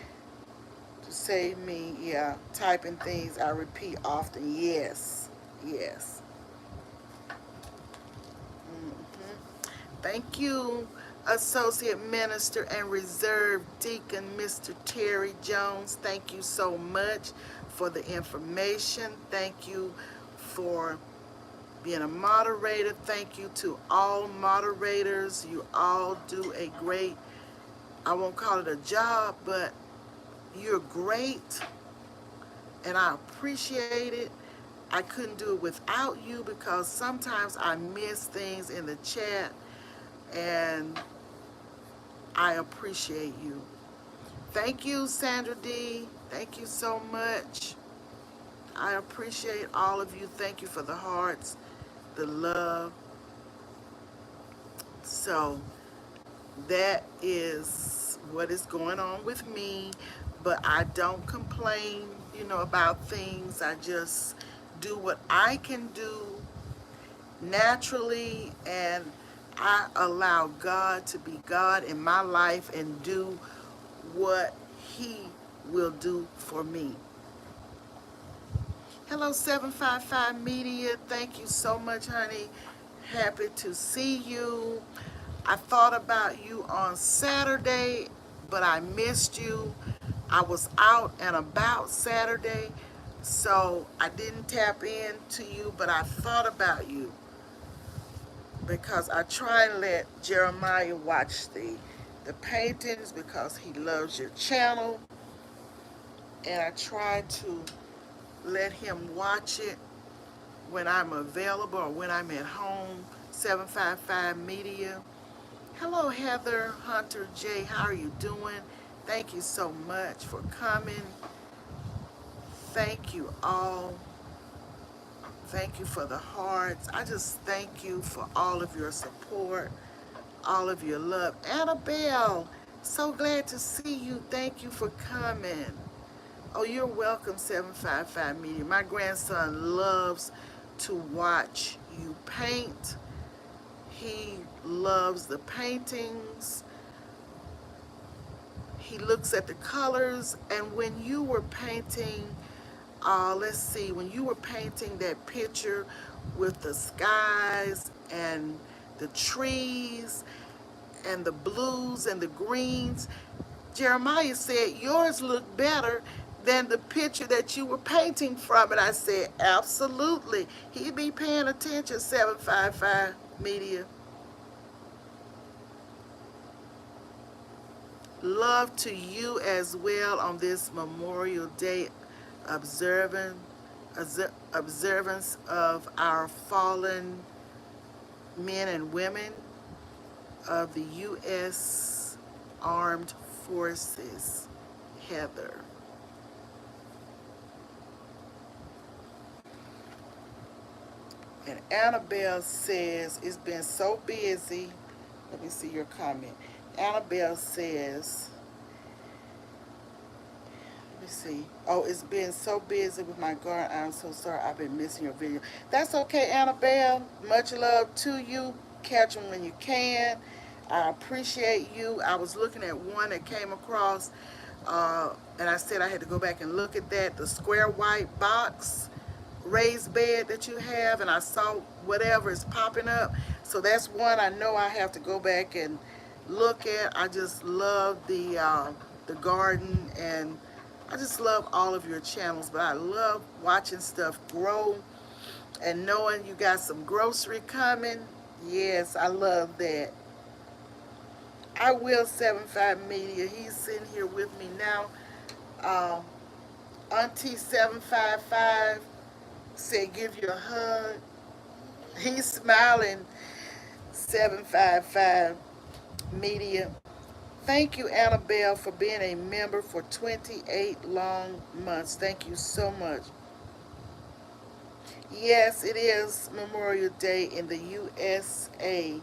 to save me, typing things I repeat often. Yes, yes. Thank you, Associate Minister and Reserve Deacon Mr. Terry Jones. Thank you so much for the information. Thank you for being a moderator. Thank you to all moderators. You all do a great, I won't call it a job, but you're great, and I appreciate it. I couldn't do it without you because sometimes I miss things in the chat, and I appreciate you. Thank you, Sandra D. Thank you so much. I appreciate all of you. Thank you for the hearts, the love. So that is what is going on with me. But I don't complain, about things. I just do what I can do naturally, and I allow God to be God in my life and do what He will do for me. Hello, 755 Media. Thank you so much, honey. Happy to see you. I thought about you on Saturday, but I missed you. I was out and about Saturday, so I didn't tap in to you, but I thought about you because I try and let Jeremiah watch the paintings because he loves your channel, and I try to let him watch it when I'm available or when I'm at home. 755 Media. Hello, Heather Hunter J. How are you doing? Thank you so much for coming. Thank you all. Thank you for the hearts. I just thank you for all of your support, all of your love. Annabelle, so glad to see you. Thank you for coming. Oh, you're welcome, 755 Media. My grandson loves to watch you paint. He loves the paintings. He looks at the colors. And when you were painting, let's see, when you were painting that picture with the skies and the trees and the blues and the greens, Jeremiah said, yours looked better than the picture that you were painting from it. I said, absolutely. He be paying attention, 755 Media. Love to you as well on this Memorial Day observance of our fallen men and women of the U.S. Armed Forces. Heather. And Annabelle says, it's been so busy. Let me see your comment. Annabelle says, let me see. Oh, it's been so busy with my garden. I'm so sorry. I've been missing your video. That's okay, Annabelle. Much love to you. Catch them when you can. I appreciate you. I was looking at one that came across, and I said I had to go back and look at that. The square white box raised bed that you have, and I saw whatever is popping up. So that's one I know I have to go back and look at. I just love the garden, and I just love all of your channels. But I love watching stuff grow and knowing you got some grocery coming. Yes, I love that. I will 75 Media. He's sitting here with me now. Um, Auntie 755 said give you a hug. He's smiling. 755 Media. Thank you, Annabelle, for being a member for 28 long months. Thank you so much. Yes, it is Memorial Day in the USA.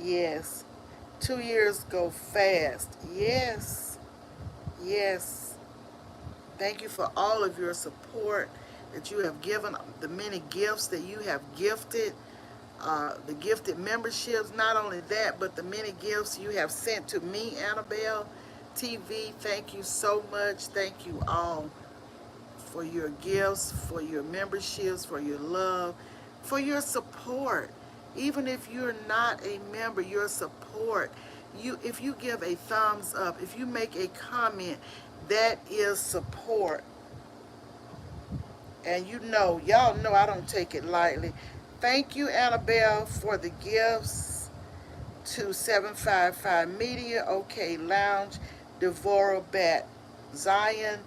Yes. 2 years go fast. Yes. Yes. Thank you for all of your support that you have given, the many gifts that you have gifted, the gifted memberships. Not only that, but the many gifts you have sent to me, Annabelle TV. Thank you so much. Thank you all for your gifts, for your memberships, for your love, for your support. Even if you're not a member, your support. If you give a thumbs up, if you make a comment, that is support. And y'all know I don't take it lightly. Thank you, Annabelle, for the gifts to 755 Media, OK Lounge, Devora Bat, Zion,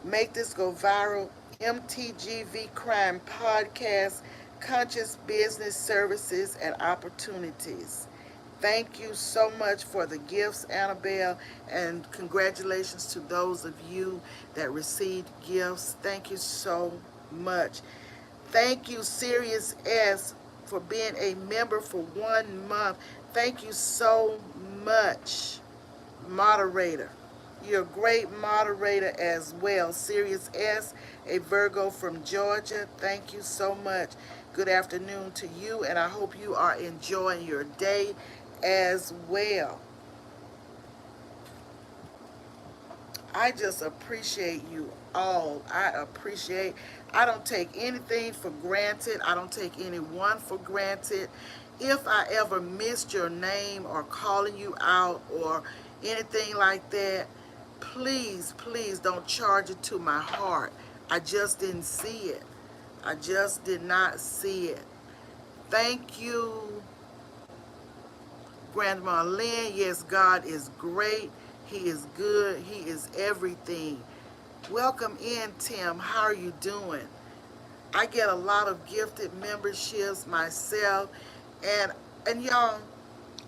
Make This Go Viral, MTGV Crime Podcast, Conscious Business Services and Opportunities. Thank you so much for the gifts, Annabelle, and congratulations to those of you that received gifts. Thank you so much. Thank you, Sirius S, for being a member for 1 month. Thank you so much, moderator. You're a great moderator as well. Sirius S, a Virgo from Georgia. Thank you so much. Good afternoon to you, and I hope you are enjoying your day as well. I just appreciate you all. I don't take anything for granted. I don't take anyone for granted. If I ever missed your name or calling you out or anything like that, please, please don't charge it to my heart. I just didn't see it. I just did not see it. Thank you, Grandma Lynn. Yes, God is great. He is good. He is everything. Welcome in, Tim. How are you doing? I get a lot of gifted memberships myself. And y'all,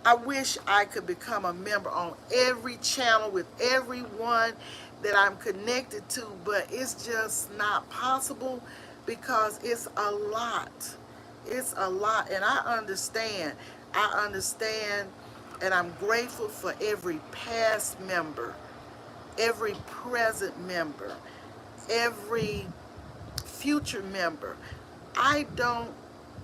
I wish I could become a member on every channel with everyone that I'm connected to, but it's just not possible because it's a lot. It's a lot, and I understand. I understand, and I'm grateful for every past member, every present member, every future member. I don't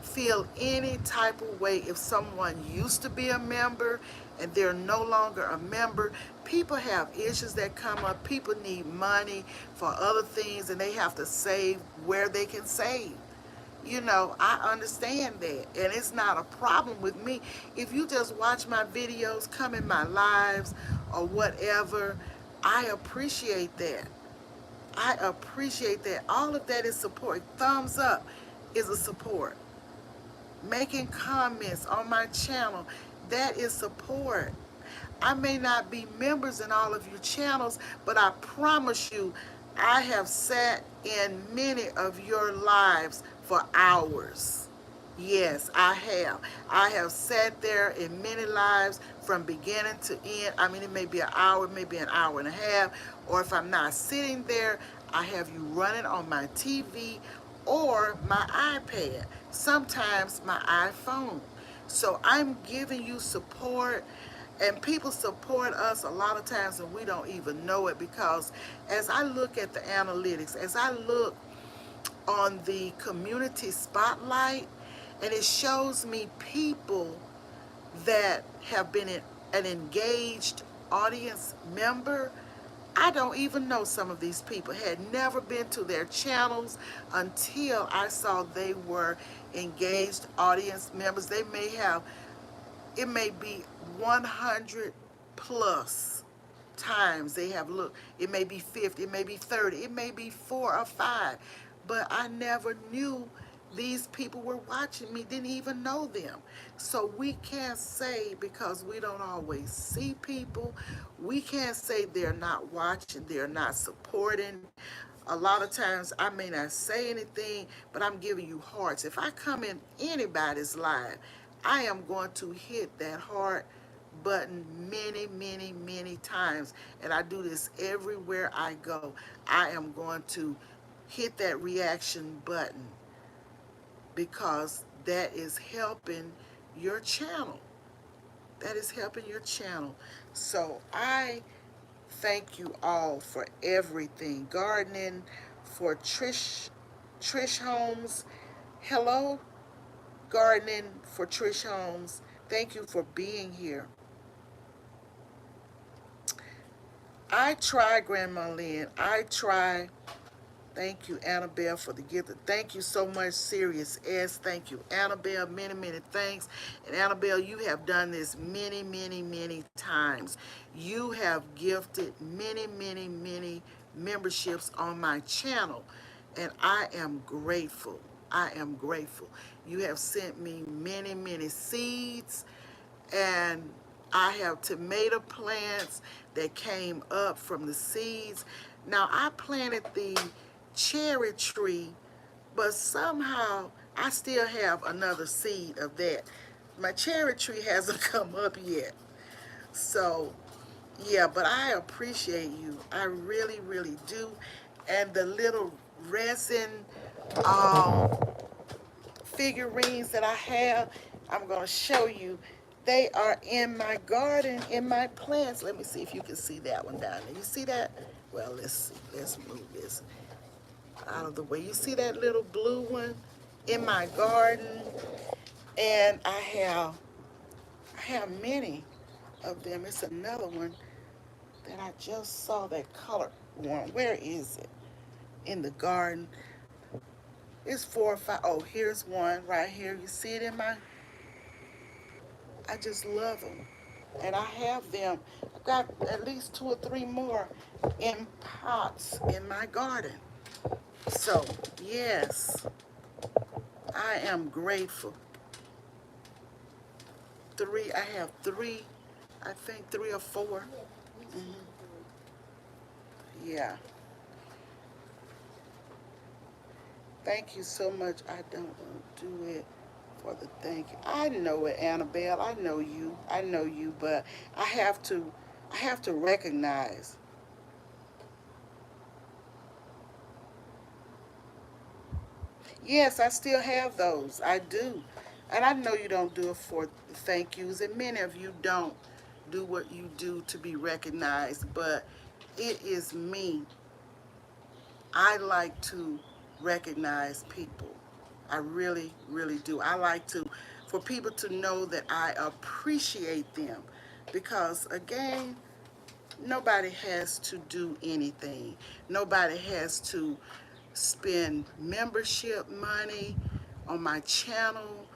feel any type of way if someone used to be a member and they're no longer a member. People have issues that come up. People need money for other things and they have to save where they can save. I understand that, and it's not a problem with me. If you just watch my videos, come in my lives or whatever, I appreciate that. I appreciate that. All of that is support. Thumbs up is a support. Making comments on my channel, that is support. I may not be members in all of your channels, but I promise you, I have sat in many of your lives for hours. Yes, I have. I have sat there in many lives from beginning to end. I mean, it may be an hour, maybe an hour and a half, or if I'm not sitting there, I have you running on my TV or my iPad, sometimes my iPhone. So I'm giving you support, and people support us a lot of times and we don't even know it, because as I look at the analytics, as I look on the community spotlight, and it shows me people that have been an engaged audience member. I don't even know some of these people, had never been to their channels until I saw they were engaged audience members. They may have, it may be 100 plus times they have looked. It may be 50, it may be 30, it may be 4 or 5, but I never knew these people were watching me, didn't even know them. So we can't say, because we don't always see people, we can't say they're not watching, they're not supporting. A lot of times I may not say anything, but I'm giving you hearts. If I come in anybody's live, I am going to hit that heart button many, many, many times. And I do this everywhere I go. I am going to hit that reaction button, because that is helping your channel. That is helping your channel. So I thank you all for everything. Gardening for Trish Holmes. Hello, Gardening for Trish Holmes. Thank you for being here. I try, Grandma Lynn. I try. Thank you, Annabelle, for the gift. Thank you so much, Serious S. Thank you, Annabelle. Many, many thanks. And Annabelle, you have done this many, many, many times. You have gifted many, many, many memberships on my channel, and I am grateful. I am grateful. You have sent me many, many seeds, and I have tomato plants that came up from the seeds. Now I planted the cherry tree, but somehow I still have another seed of that. My cherry tree hasn't come up yet. So yeah, but I appreciate you. I really, really do. And the little resin um, figurines that I have, I'm going to show you. They are in my garden, in my plants. Let me see if you can see that one down there. You see that? Well, let's see. Let's move this out of the way. You see that little blue one in my garden? And I have many of them. It's another one that I just saw, that color one. Where is it? In the garden. It's 4 or 5. Oh, here's one right here. You see it in my, I just love them. And I have them. I've got at least 2 or 3 more in pots in my garden. So, yes, I am grateful. I have three, I think 3 or 4. Yeah. Thank you so much. I don't want to do it for the thank you. I know it, Annabelle. I know you. I know you, but I have to I have to recognize. Yes, I still have those. I do. And I know you don't do it for thank yous, and many of you don't do what you do to be recognized, but it is me. I like to recognize people. I really, really do. I like to, for people to know that I appreciate them, because again, nobody has to do anything. Nobody has to spend membership money on my channel.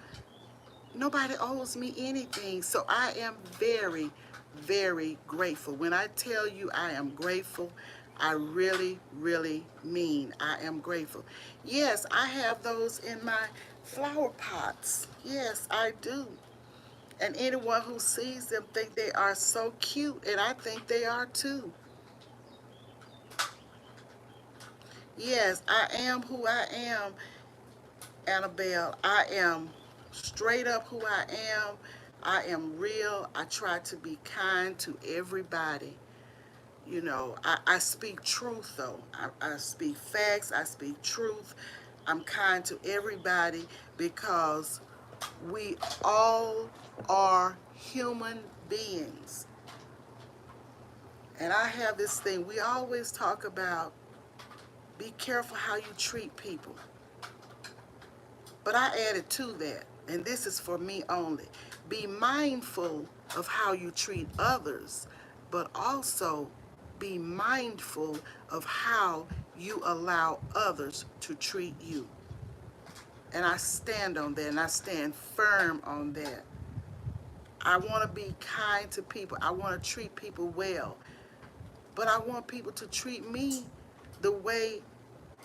Nobody owes me anything. So I am very, very grateful. When I tell you I am grateful, I really, really mean I am grateful. Yes, I have those in my flower pots. Yes, I do. And anyone who sees them think they are so cute, and I think they are too. Yes, I am who I am, Annabelle. I am straight up who I am. I am real. I try to be kind to everybody. I speak truth though. I speak facts. I speak truth. I'm kind to everybody because we all are human beings. And I have this thing, we always talk about be careful how you treat people. But I added to that, and this is for me only. Be mindful of how you treat others, but also be mindful of how you allow others to treat you. And I stand on that, and I stand firm on that. I want to be kind to people. I want to treat people well. But I want people to treat me the way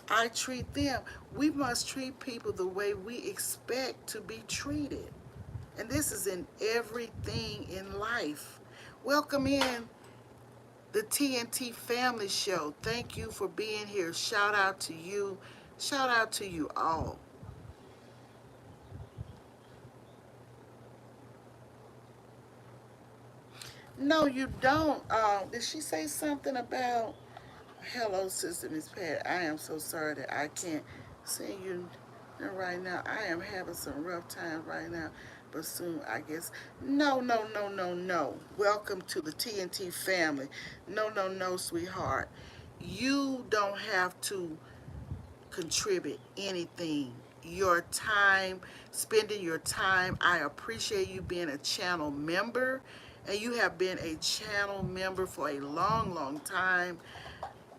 I treat them. We must treat people the way we expect to be treated. And this is in everything in life. Welcome in the TNT Family Show. Thank you for being here. Shout out to you. Shout out to you all. No, you don't. Did she say something about hello, Sister Miss Pat? I am so sorry that I can't see you right now. I am having some rough times right now, but soon I guess. No, no, no, no, no. Welcome to the TNT family. No, no, no, sweetheart. You don't have to contribute anything. Your time, spending your time. I appreciate you being a channel member, and you have been a channel member for a long, long time.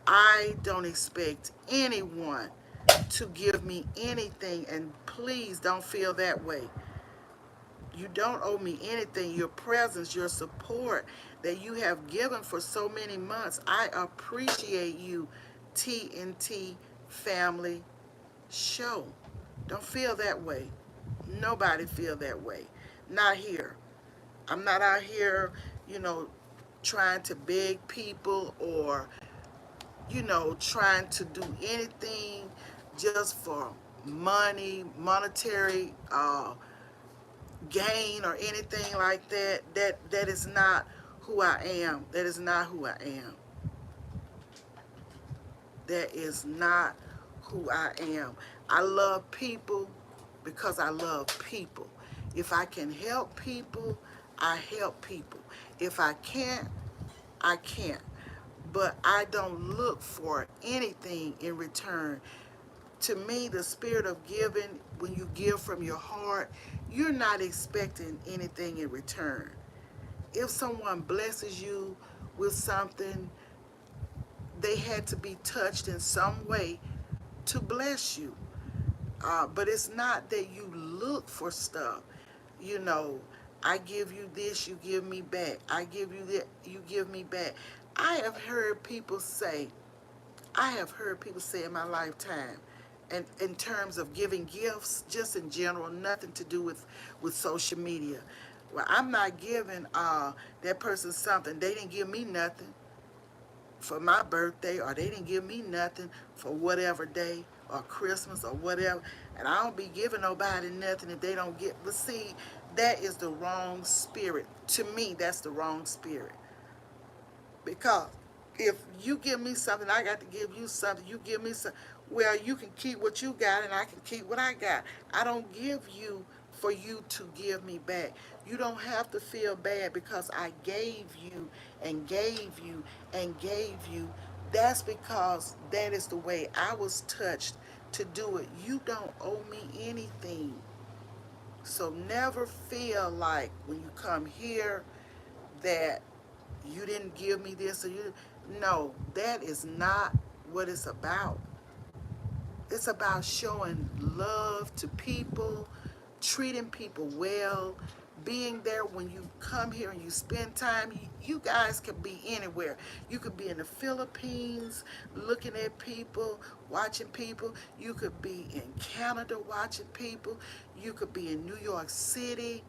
I don't expect anyone to give me anything, and please don't feel that way. You don't owe me anything. Your presence, your support that you have given for so many months, I appreciate you, TNT Family Show. Don't feel that way. Nobody feel that way. Not here. I'm not out here, you know, trying to beg people or trying to do anything just for money, monetary gain or anything like that. That is not who I am. That is not who I am. That is not who I am. I love people because I love people. If I can help people, I help people. If I can't, I can't. But I don't look for anything in return. To me, the spirit of giving, when you give from your heart, you're not expecting anything in return. If someone blesses you with something, they had to be touched in some way to bless you. But it's not that you look for stuff. You know, I give you this, you give me back. I give you that, you give me back. I have heard people say, I have heard people say in my lifetime, and in terms of giving gifts, just in general, nothing to do with social media. Well, I'm not giving that person something. They didn't give me nothing for my birthday, or they didn't give me nothing for whatever day or Christmas or whatever. And I don't be giving nobody nothing if they don't get. But see, that is the wrong spirit. To me, that's the wrong spirit. Because if you give me something, I got to give you something. You give me some. Well, you can keep what you got, and I can keep what I got. I don't give you for you to give me back. You don't have to feel bad because I gave you and gave you and gave you. That's because that is the way I was touched to do it. You don't owe me anything. So never feel like when you come here that you didn't give me this or you. No, that is not what it's about. It's about showing love to people, treating people well, being there when you come here and you spend time. You guys could be anywhere. You could be in the Philippines looking at people, watching people. You could be in Canada watching people. You could be in New York City.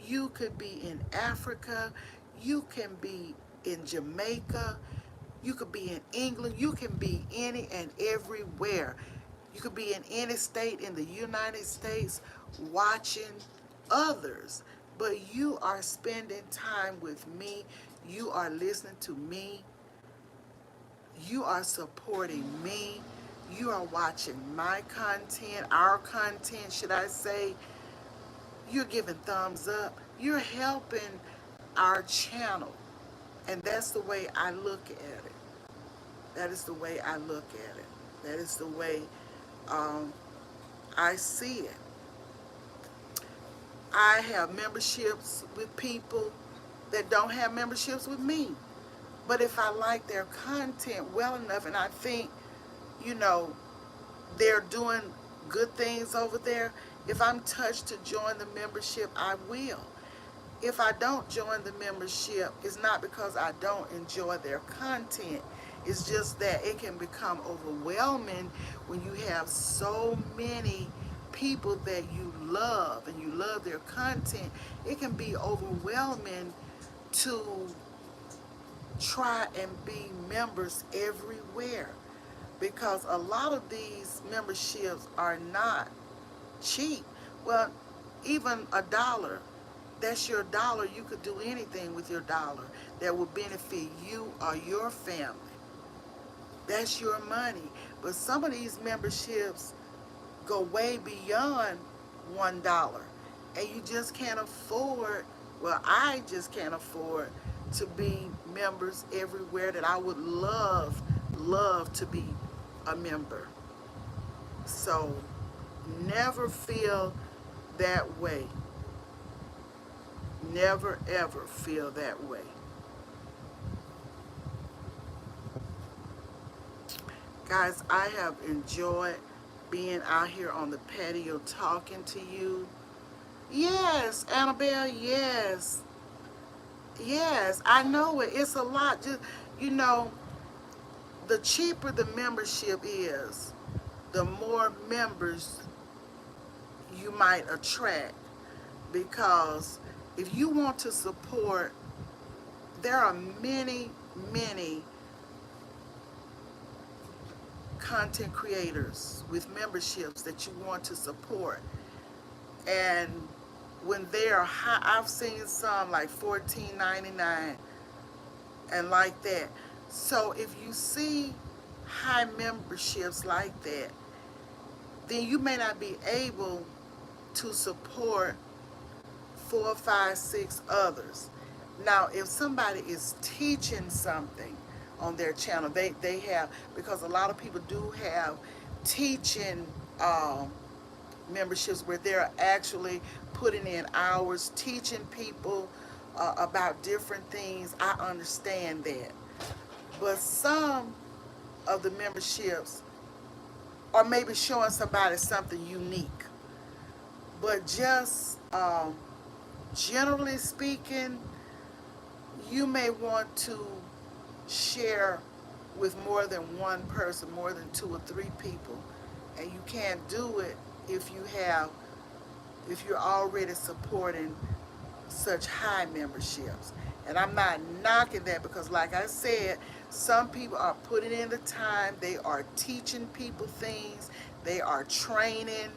You could be in Africa. You can be in Jamaica. You could be in England. You can be any and everywhere. You could be in any state in the United States watching others. But you are spending time with me. You are listening to me. You are supporting me. you are watching my content, our content, should I say, you're giving thumbs up, you're helping our channel. And that's the way I look at it. That is the way I look at it. That is the way um, I see it. I have memberships with people that don't have memberships with me. But if I like their content well enough and I think, you know, they're doing good things over there, if I'm touched to join the membership, I will. If I don't join the membership, it's not because I don't enjoy their content. It's just that it can become overwhelming when you have so many people that you love and you love their content. It can be overwhelming to try and be members everywhere because a lot of these memberships are not cheap. Well, even a dollar, that's your dollar. You could do anything with your dollar that will benefit you or your family. That's your money. But some of these memberships go way beyond $1. And you just can't afford, well, I just can't afford to be members everywhere that I would love to be a member. So never feel that way. Never ever feel that way. Guys, I have enjoyed being out here on the patio talking to you. Yes, Annabelle, yes. Yes, I know it. It's a lot. Just, you know, the cheaper the membership is, the more members you might attract. Because if you want to support, there are many content creators with memberships that you want to support. And when they are high, I've seen some like $14.99 and like that. So if you see high memberships like that, then you may not be able to support 4, 5, 6 others. Now, if somebody is teaching something on their channel, they have, because a lot of people do have teaching memberships where they're actually putting in hours teaching people about different things. I understand that. But some of the memberships are maybe showing somebody something unique. But just generally speaking, you may want to share with more than one person, more than 2 or 3 people. And you can't do it if you're already supporting such high memberships. And I'm not knocking that because like I said, some people are putting in the time, they are teaching people things, they are training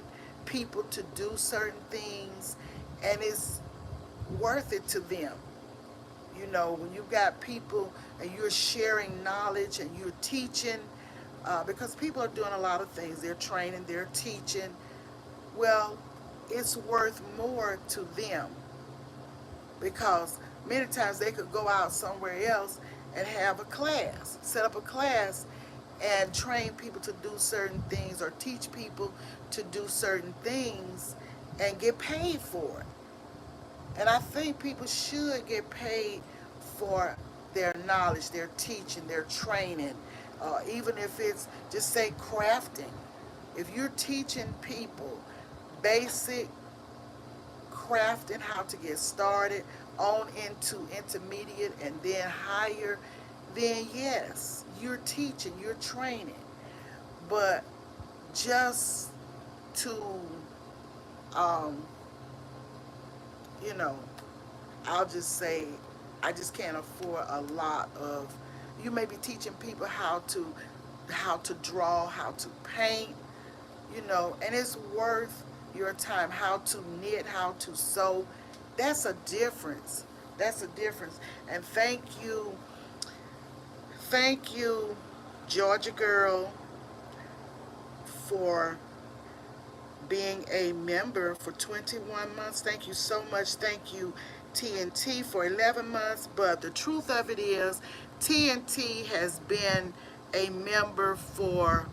people to do certain things, and it's worth it to them. You know, when you've got people and you're sharing knowledge and you're teaching, because people are doing a lot of things. They're training, they're teaching. Well, it's worth more to them because many times they could go out somewhere else and have a class, set up a class and train people to do certain things or teach people to do certain things and get paid for it. And I think people should get paid for their knowledge, their teaching, their training, even if it's just say crafting. If you're teaching people basic crafting, how to get started on into intermediate and then higher, then yes, you're teaching, you're training. But just to, um, you know, I'll just say, I just can't afford a lot of. You may be teaching people how to draw, how to paint, you know, and it's worth your time. How to knit, how to sew. That's a difference. That's a difference. And thank you, Georgia girl, for being a member for 21 months. Thank you so much. Thank you, TNT, for 11 months. But the truth of it is, TNT has been a member for,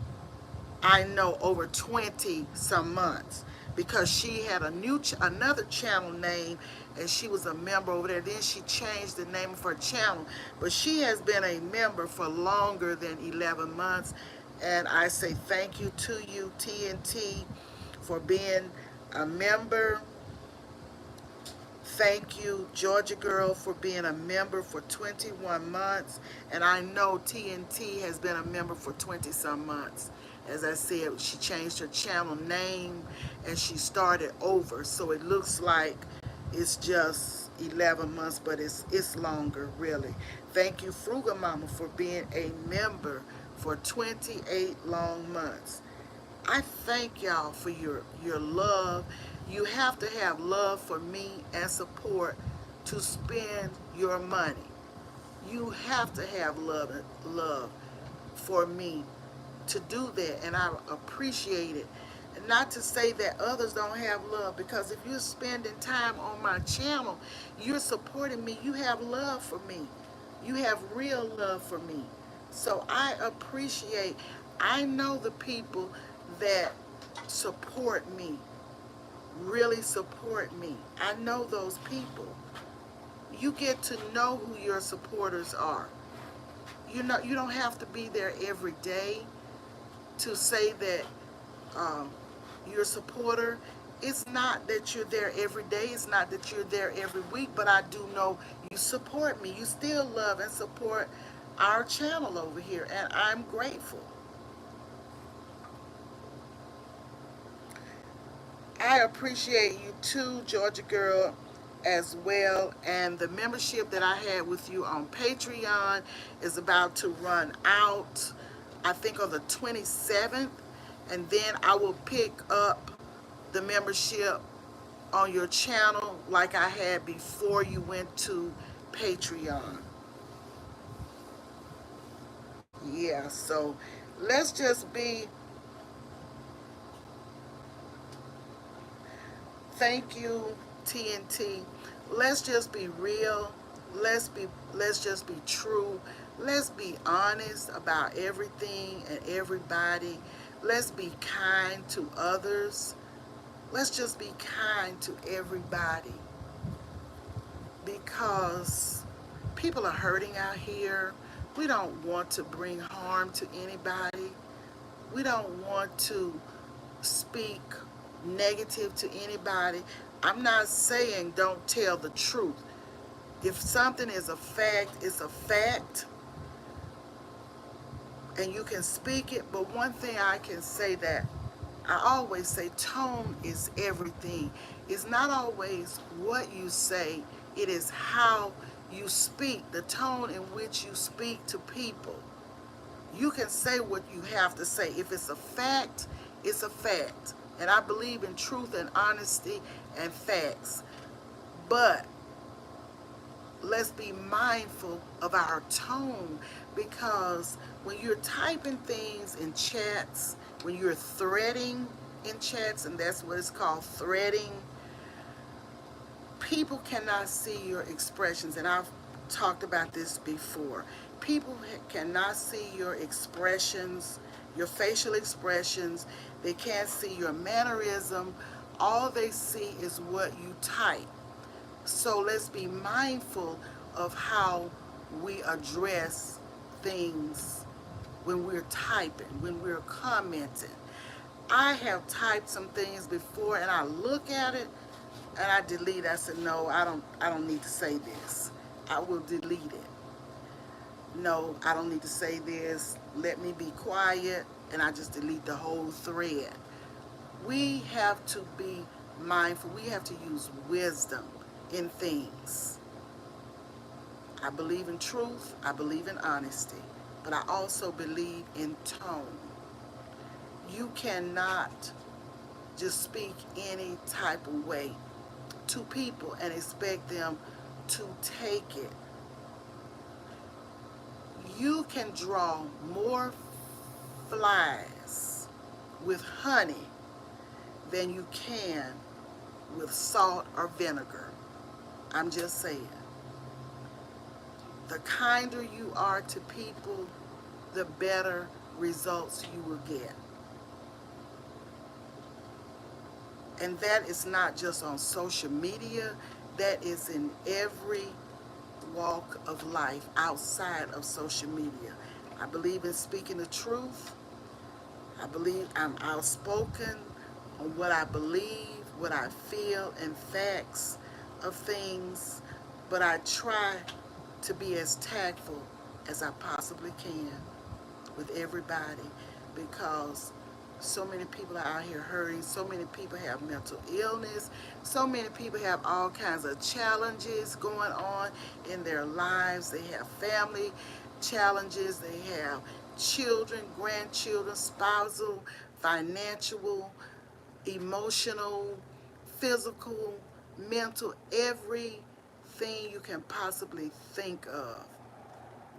I know, over 20 some months, because she had another channel name, and she was a member over there. Then she changed the name of her channel, but she has been a member for longer than 11 months. And I say thank you to you, TNT, for being a member. Thank you, Georgia Girl, for being a member for 21 months. And I know TNT has been a member for 20 some months. As I said, she changed her channel name and she started over. So it looks like it's just 11 months, but it's longer, really. Thank you, Frugal Mama, for being a member for 28 long months. I thank y'all for your love. You have to have love for me and support to spend your money. You have to have love for me to do that, and I appreciate it. And not to say that others don't have love, because if you're spending time on my channel, you're supporting me, you have love for me. You have real love for me. So I appreciate, I know the people that support me, really support me. I know those people. You get to know who your supporters are. You don't have to be there every day to say that you're a supporter. It's not that you're there every day. It's not that you're there every week, but I do know you support me. You still love and support our channel over here, and I'm grateful. I appreciate you too, Georgia Girl, as well. And the membership that I had with you on Patreon is about to run out, I think on the 27th. And then I will pick up the membership on your channel like I had before you went to Patreon. Yeah, so let's just be, thank you, TNT. Let's just be real. Let's just be true. Let's be honest about everything and everybody. Let's be kind to others. Let's just be kind to everybody, because people are hurting out here. We don't want to bring harm to anybody. We don't want to speak negative to anybody. I'm not saying don't tell the truth. If something is a fact, it's a fact, and you can speak it. But one thing I can say, that I always say, tone is everything. It's not always what you say, it is how you speak, the tone in which you speak to people. You can say what you have to say. If it's a fact, it's a fact. And I believe in truth and honesty and facts. But let's be mindful of our tone, because when you're typing things in chats, when you're threading in chats, and that's what it's called, threading, people cannot see your expressions. And I've talked about this before. People cannot see your expressions, your facial expressions. They can't see your mannerism. All they see is what you type. So let's be mindful of how we address things when we're typing, when we're commenting. I have typed some things before and I look at it and I delete. I said, no, I don't need to say this. I will delete it. No, I don't need to say this. Let me be quiet, and I just delete the whole thread. We have to be mindful. We have to use wisdom in things. I believe in truth. I believe in honesty. But I also believe in tone. You cannot just speak any type of way to people and expect them to take it. You can draw more flies with honey than you can with salt or vinegar. I'm just saying. The kinder you are to people, the better results you will get. And that is not just on social media, that is in every walk of life outside of social media. I believe in speaking the truth. I believe I'm outspoken on what I believe, what I feel, and facts of things, but I try to be as tactful as I possibly can with everybody because so many people are out here hurting, so many people have mental illness, so many people have all kinds of challenges going on in their lives. They have family challenges, they have children, grandchildren, spousal, financial, emotional, physical, mental, everything you can possibly think of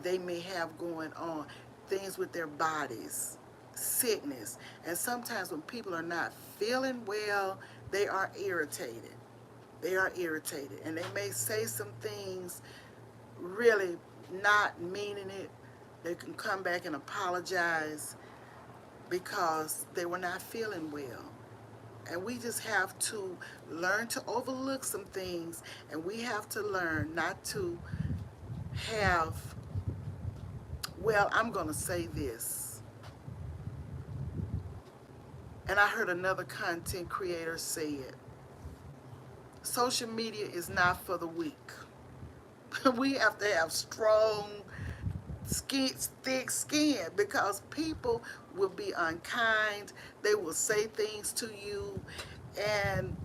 they may have going on, things with their bodies, sickness. And sometimes when people are not feeling well, they are irritated. They are irritated. And they may say some things really not meaning it. They can come back and apologize because they were not feeling well. And we just have to learn to overlook some things, and we have to learn not to have, well, I'm going to say this. And I heard another content creator say it. Social media is not for the weak. We have to have strong skin, thick skin, because people will be unkind. They will say things to you. And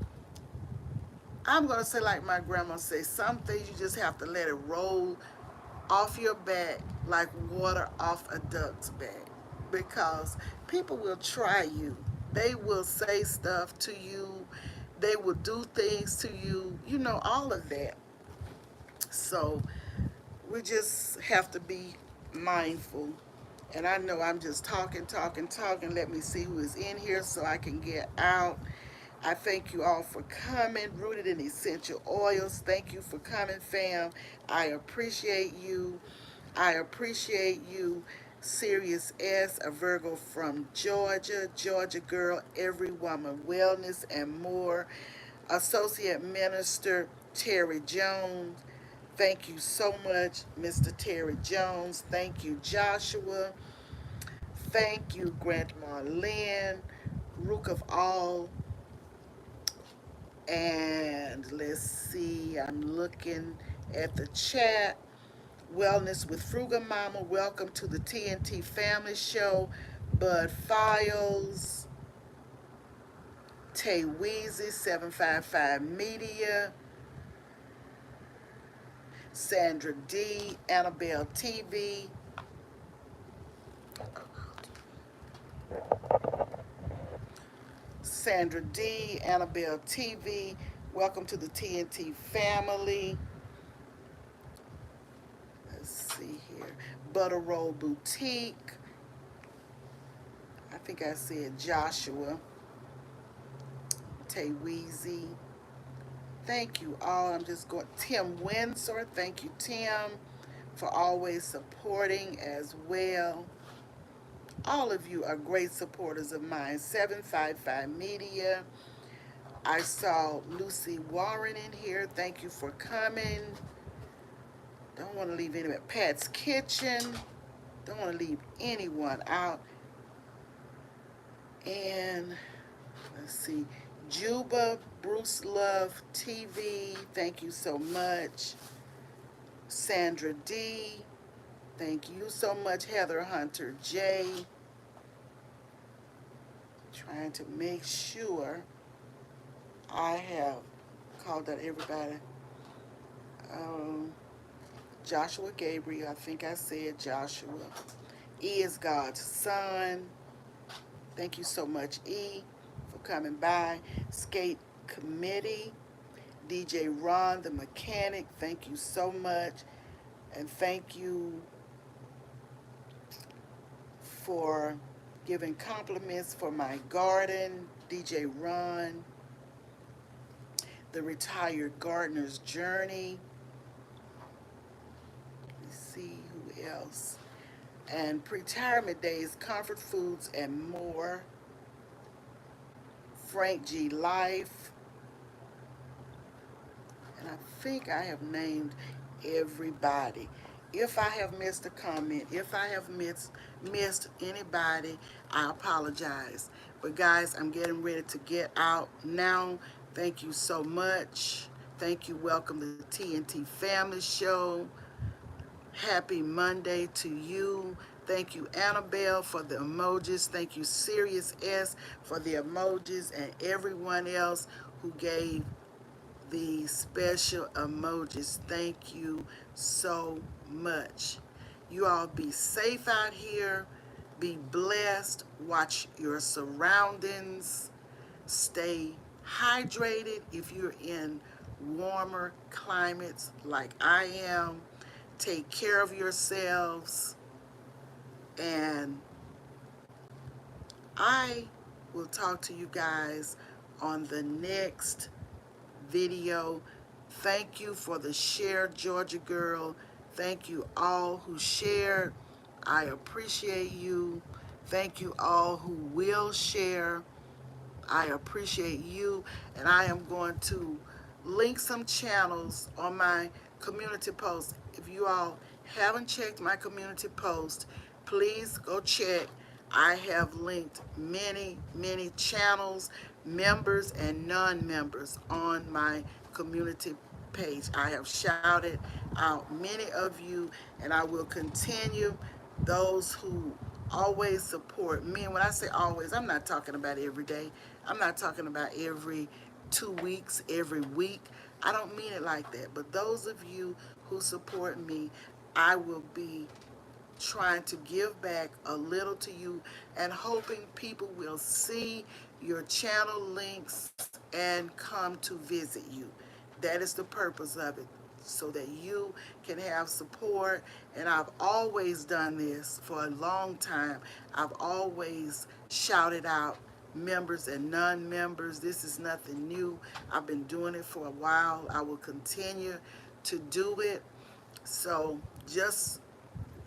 I'm going to say, like my grandma says, some things you just have to let it roll off your back like water off a duck's back, because people will try you. They will say stuff to you. They will do things to you. You know, all of that. So we just have to be mindful. And I know I'm just talking, talking, talking. Let me see who is in here so I can get out. I thank you all for coming. Rooted in Essential Oils. Thank you for coming, fam. I appreciate you. I appreciate you. Serious S, a Virgo from Georgia. Georgia girl, every woman, wellness and more. Associate Minister Terry Jones. Thank you so much, Mr. Terry Jones. Thank you, Joshua. Thank you, Grandma Lynn, Rook of All. And let's see, I'm looking at the chat. Wellness with Frugal Mama, welcome to the TNT Family Show. Bud Files, Tay Weezy, 755 Media, Sandra D, Annabelle TV, Sandra D, Annabelle TV, welcome to the TNT family. Let's see here. Butter Roll Boutique. I think I said Joshua. Tay Weezy. Thank you all. I'm just going. Tim Windsor. Thank you, Tim, for always supporting as well. All of you are great supporters of mine. 755 Media. I saw Lucy Warren in here. Thank you for coming. Don't want to leave anyone. Pat's Kitchen. Don't want to leave anyone out. And let's see. Juba, Bruce Love TV. Thank you so much. Sandra D. Thank you so much. Heather Hunter J. Trying to make sure I have called out everybody. Um, Joshua Gabriel, I think I said Joshua. E is God's son. Thank you so much, E, for coming by. Skate Committee. DJ Ron, the mechanic, thank you so much. And thank you for Giving compliments for my garden, DJ Ron, the retired gardener's journey. Let's see who else. And retirement days, comfort foods, and more. Frank G. Life. And I think I have named everybody. If I have missed a comment, if I have missed anybody, I apologize. But guys, I'm getting ready to get out now. Thank you so much. Thank you. Welcome to the TNT Family Show. Happy Monday to you. Thank you, Annabelle, for the emojis. Thank you, Sirius S, for the emojis, and everyone else who gave the special emojis. Thank you so much. You all be safe out here. Be blessed. Watch your surroundings. Stay hydrated if you're in warmer climates like I am. Take care of yourselves. And I will talk to you guys on the next video. Thank you for the share, Georgia girl. Thank you all who shared. I appreciate you. Thank you all who will share. I appreciate you. And I am going to link some channels on my community post. If you all haven't checked my community post, please go check. I have linked many channels, members and non-members on my community page. I have shouted out many of you, and I will continue. Those who always support me, and when I say always, I'm not talking about every day. I'm not talking about every 2 weeks, every week. I don't mean it like that. But those of you who support me, I will be trying to give back a little to you and hoping people will see your channel links and come to visit you. That is the purpose of it, so that you can have support. And I've always done this for a long time. I've always shouted out members and non-members. This is nothing new. I've been doing it for a while. I will continue to do it. So just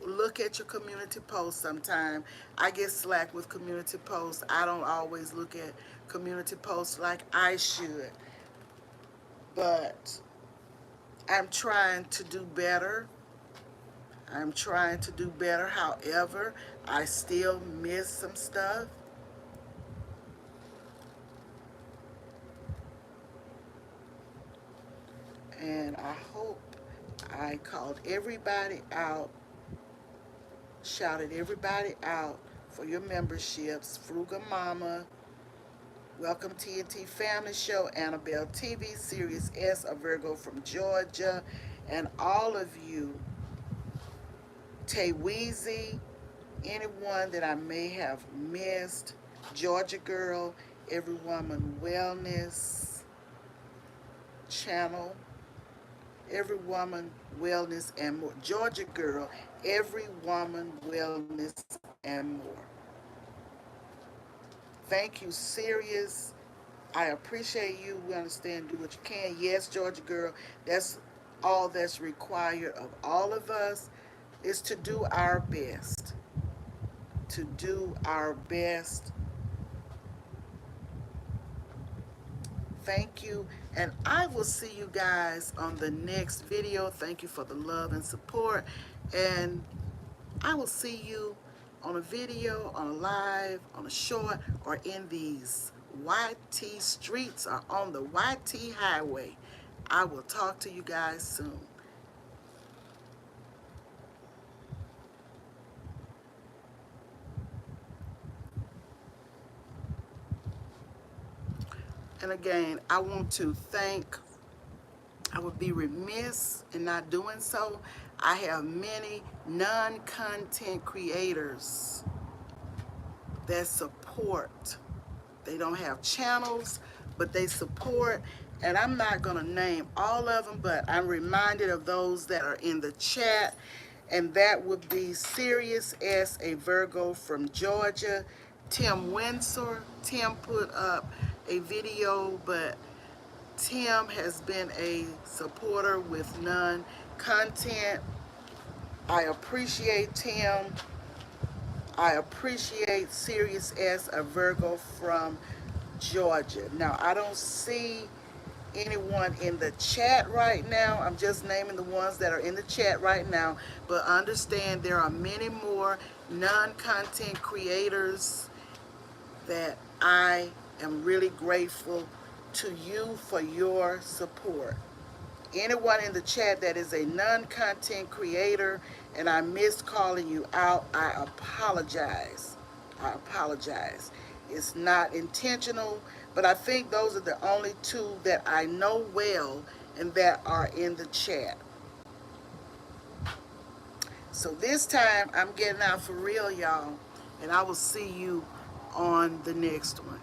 look at your community posts sometime. I get slack with community posts. I don't always look at community posts like I should. But I'm trying to do better. I'm trying to do better. However, I still miss some stuff. And I hope I called everybody out, shouted everybody out for your memberships. Fruga Mama, welcome TNT Family Show, Annabelle TV, Sirius S, a Virgo from Georgia, and all of you, Tay Weezy, anyone that I may have missed, Georgia Girl, Every Woman Wellness Channel, Every Woman Wellness and More. Georgia Girl, Every Woman Wellness and More. Thank you, Sirius. I appreciate you. We understand. Do what you can. Yes, Georgia Girl, that's all that's required of all of us, is to do our best. To do our best. Thank you. And I will see you guys on the next video. Thank you for the love and support. And I will see you on a video, on a live, on a short, or in these YT streets or on the YT highway. I will talk to you guys soon. And again, I want to thank, I would be remiss in not doing so. I have many non-content creators that support. They don't have channels, but they support. And I'm not going to name all of them, but I'm reminded of those that are in the chat. And that would be Sirius S, a Virgo from Georgia, Tim Windsor. Tim put up a video, but Tim has been a supporter with none content. I appreciate Tim. I appreciate Sirius S, a Virgo from Georgia. Now, I don't see anyone in the chat right now. I'm just naming the ones that are in the chat right now. But understand there are many more non-content creators that I am really grateful to you for your support. Anyone in the chat that is a non-content creator and I missed calling you out, I apologize. I apologize. It's not intentional, but I think those are the only two that I know well and that are in the chat. So this time I'm getting out for real, y'all, and I will see you on the next one.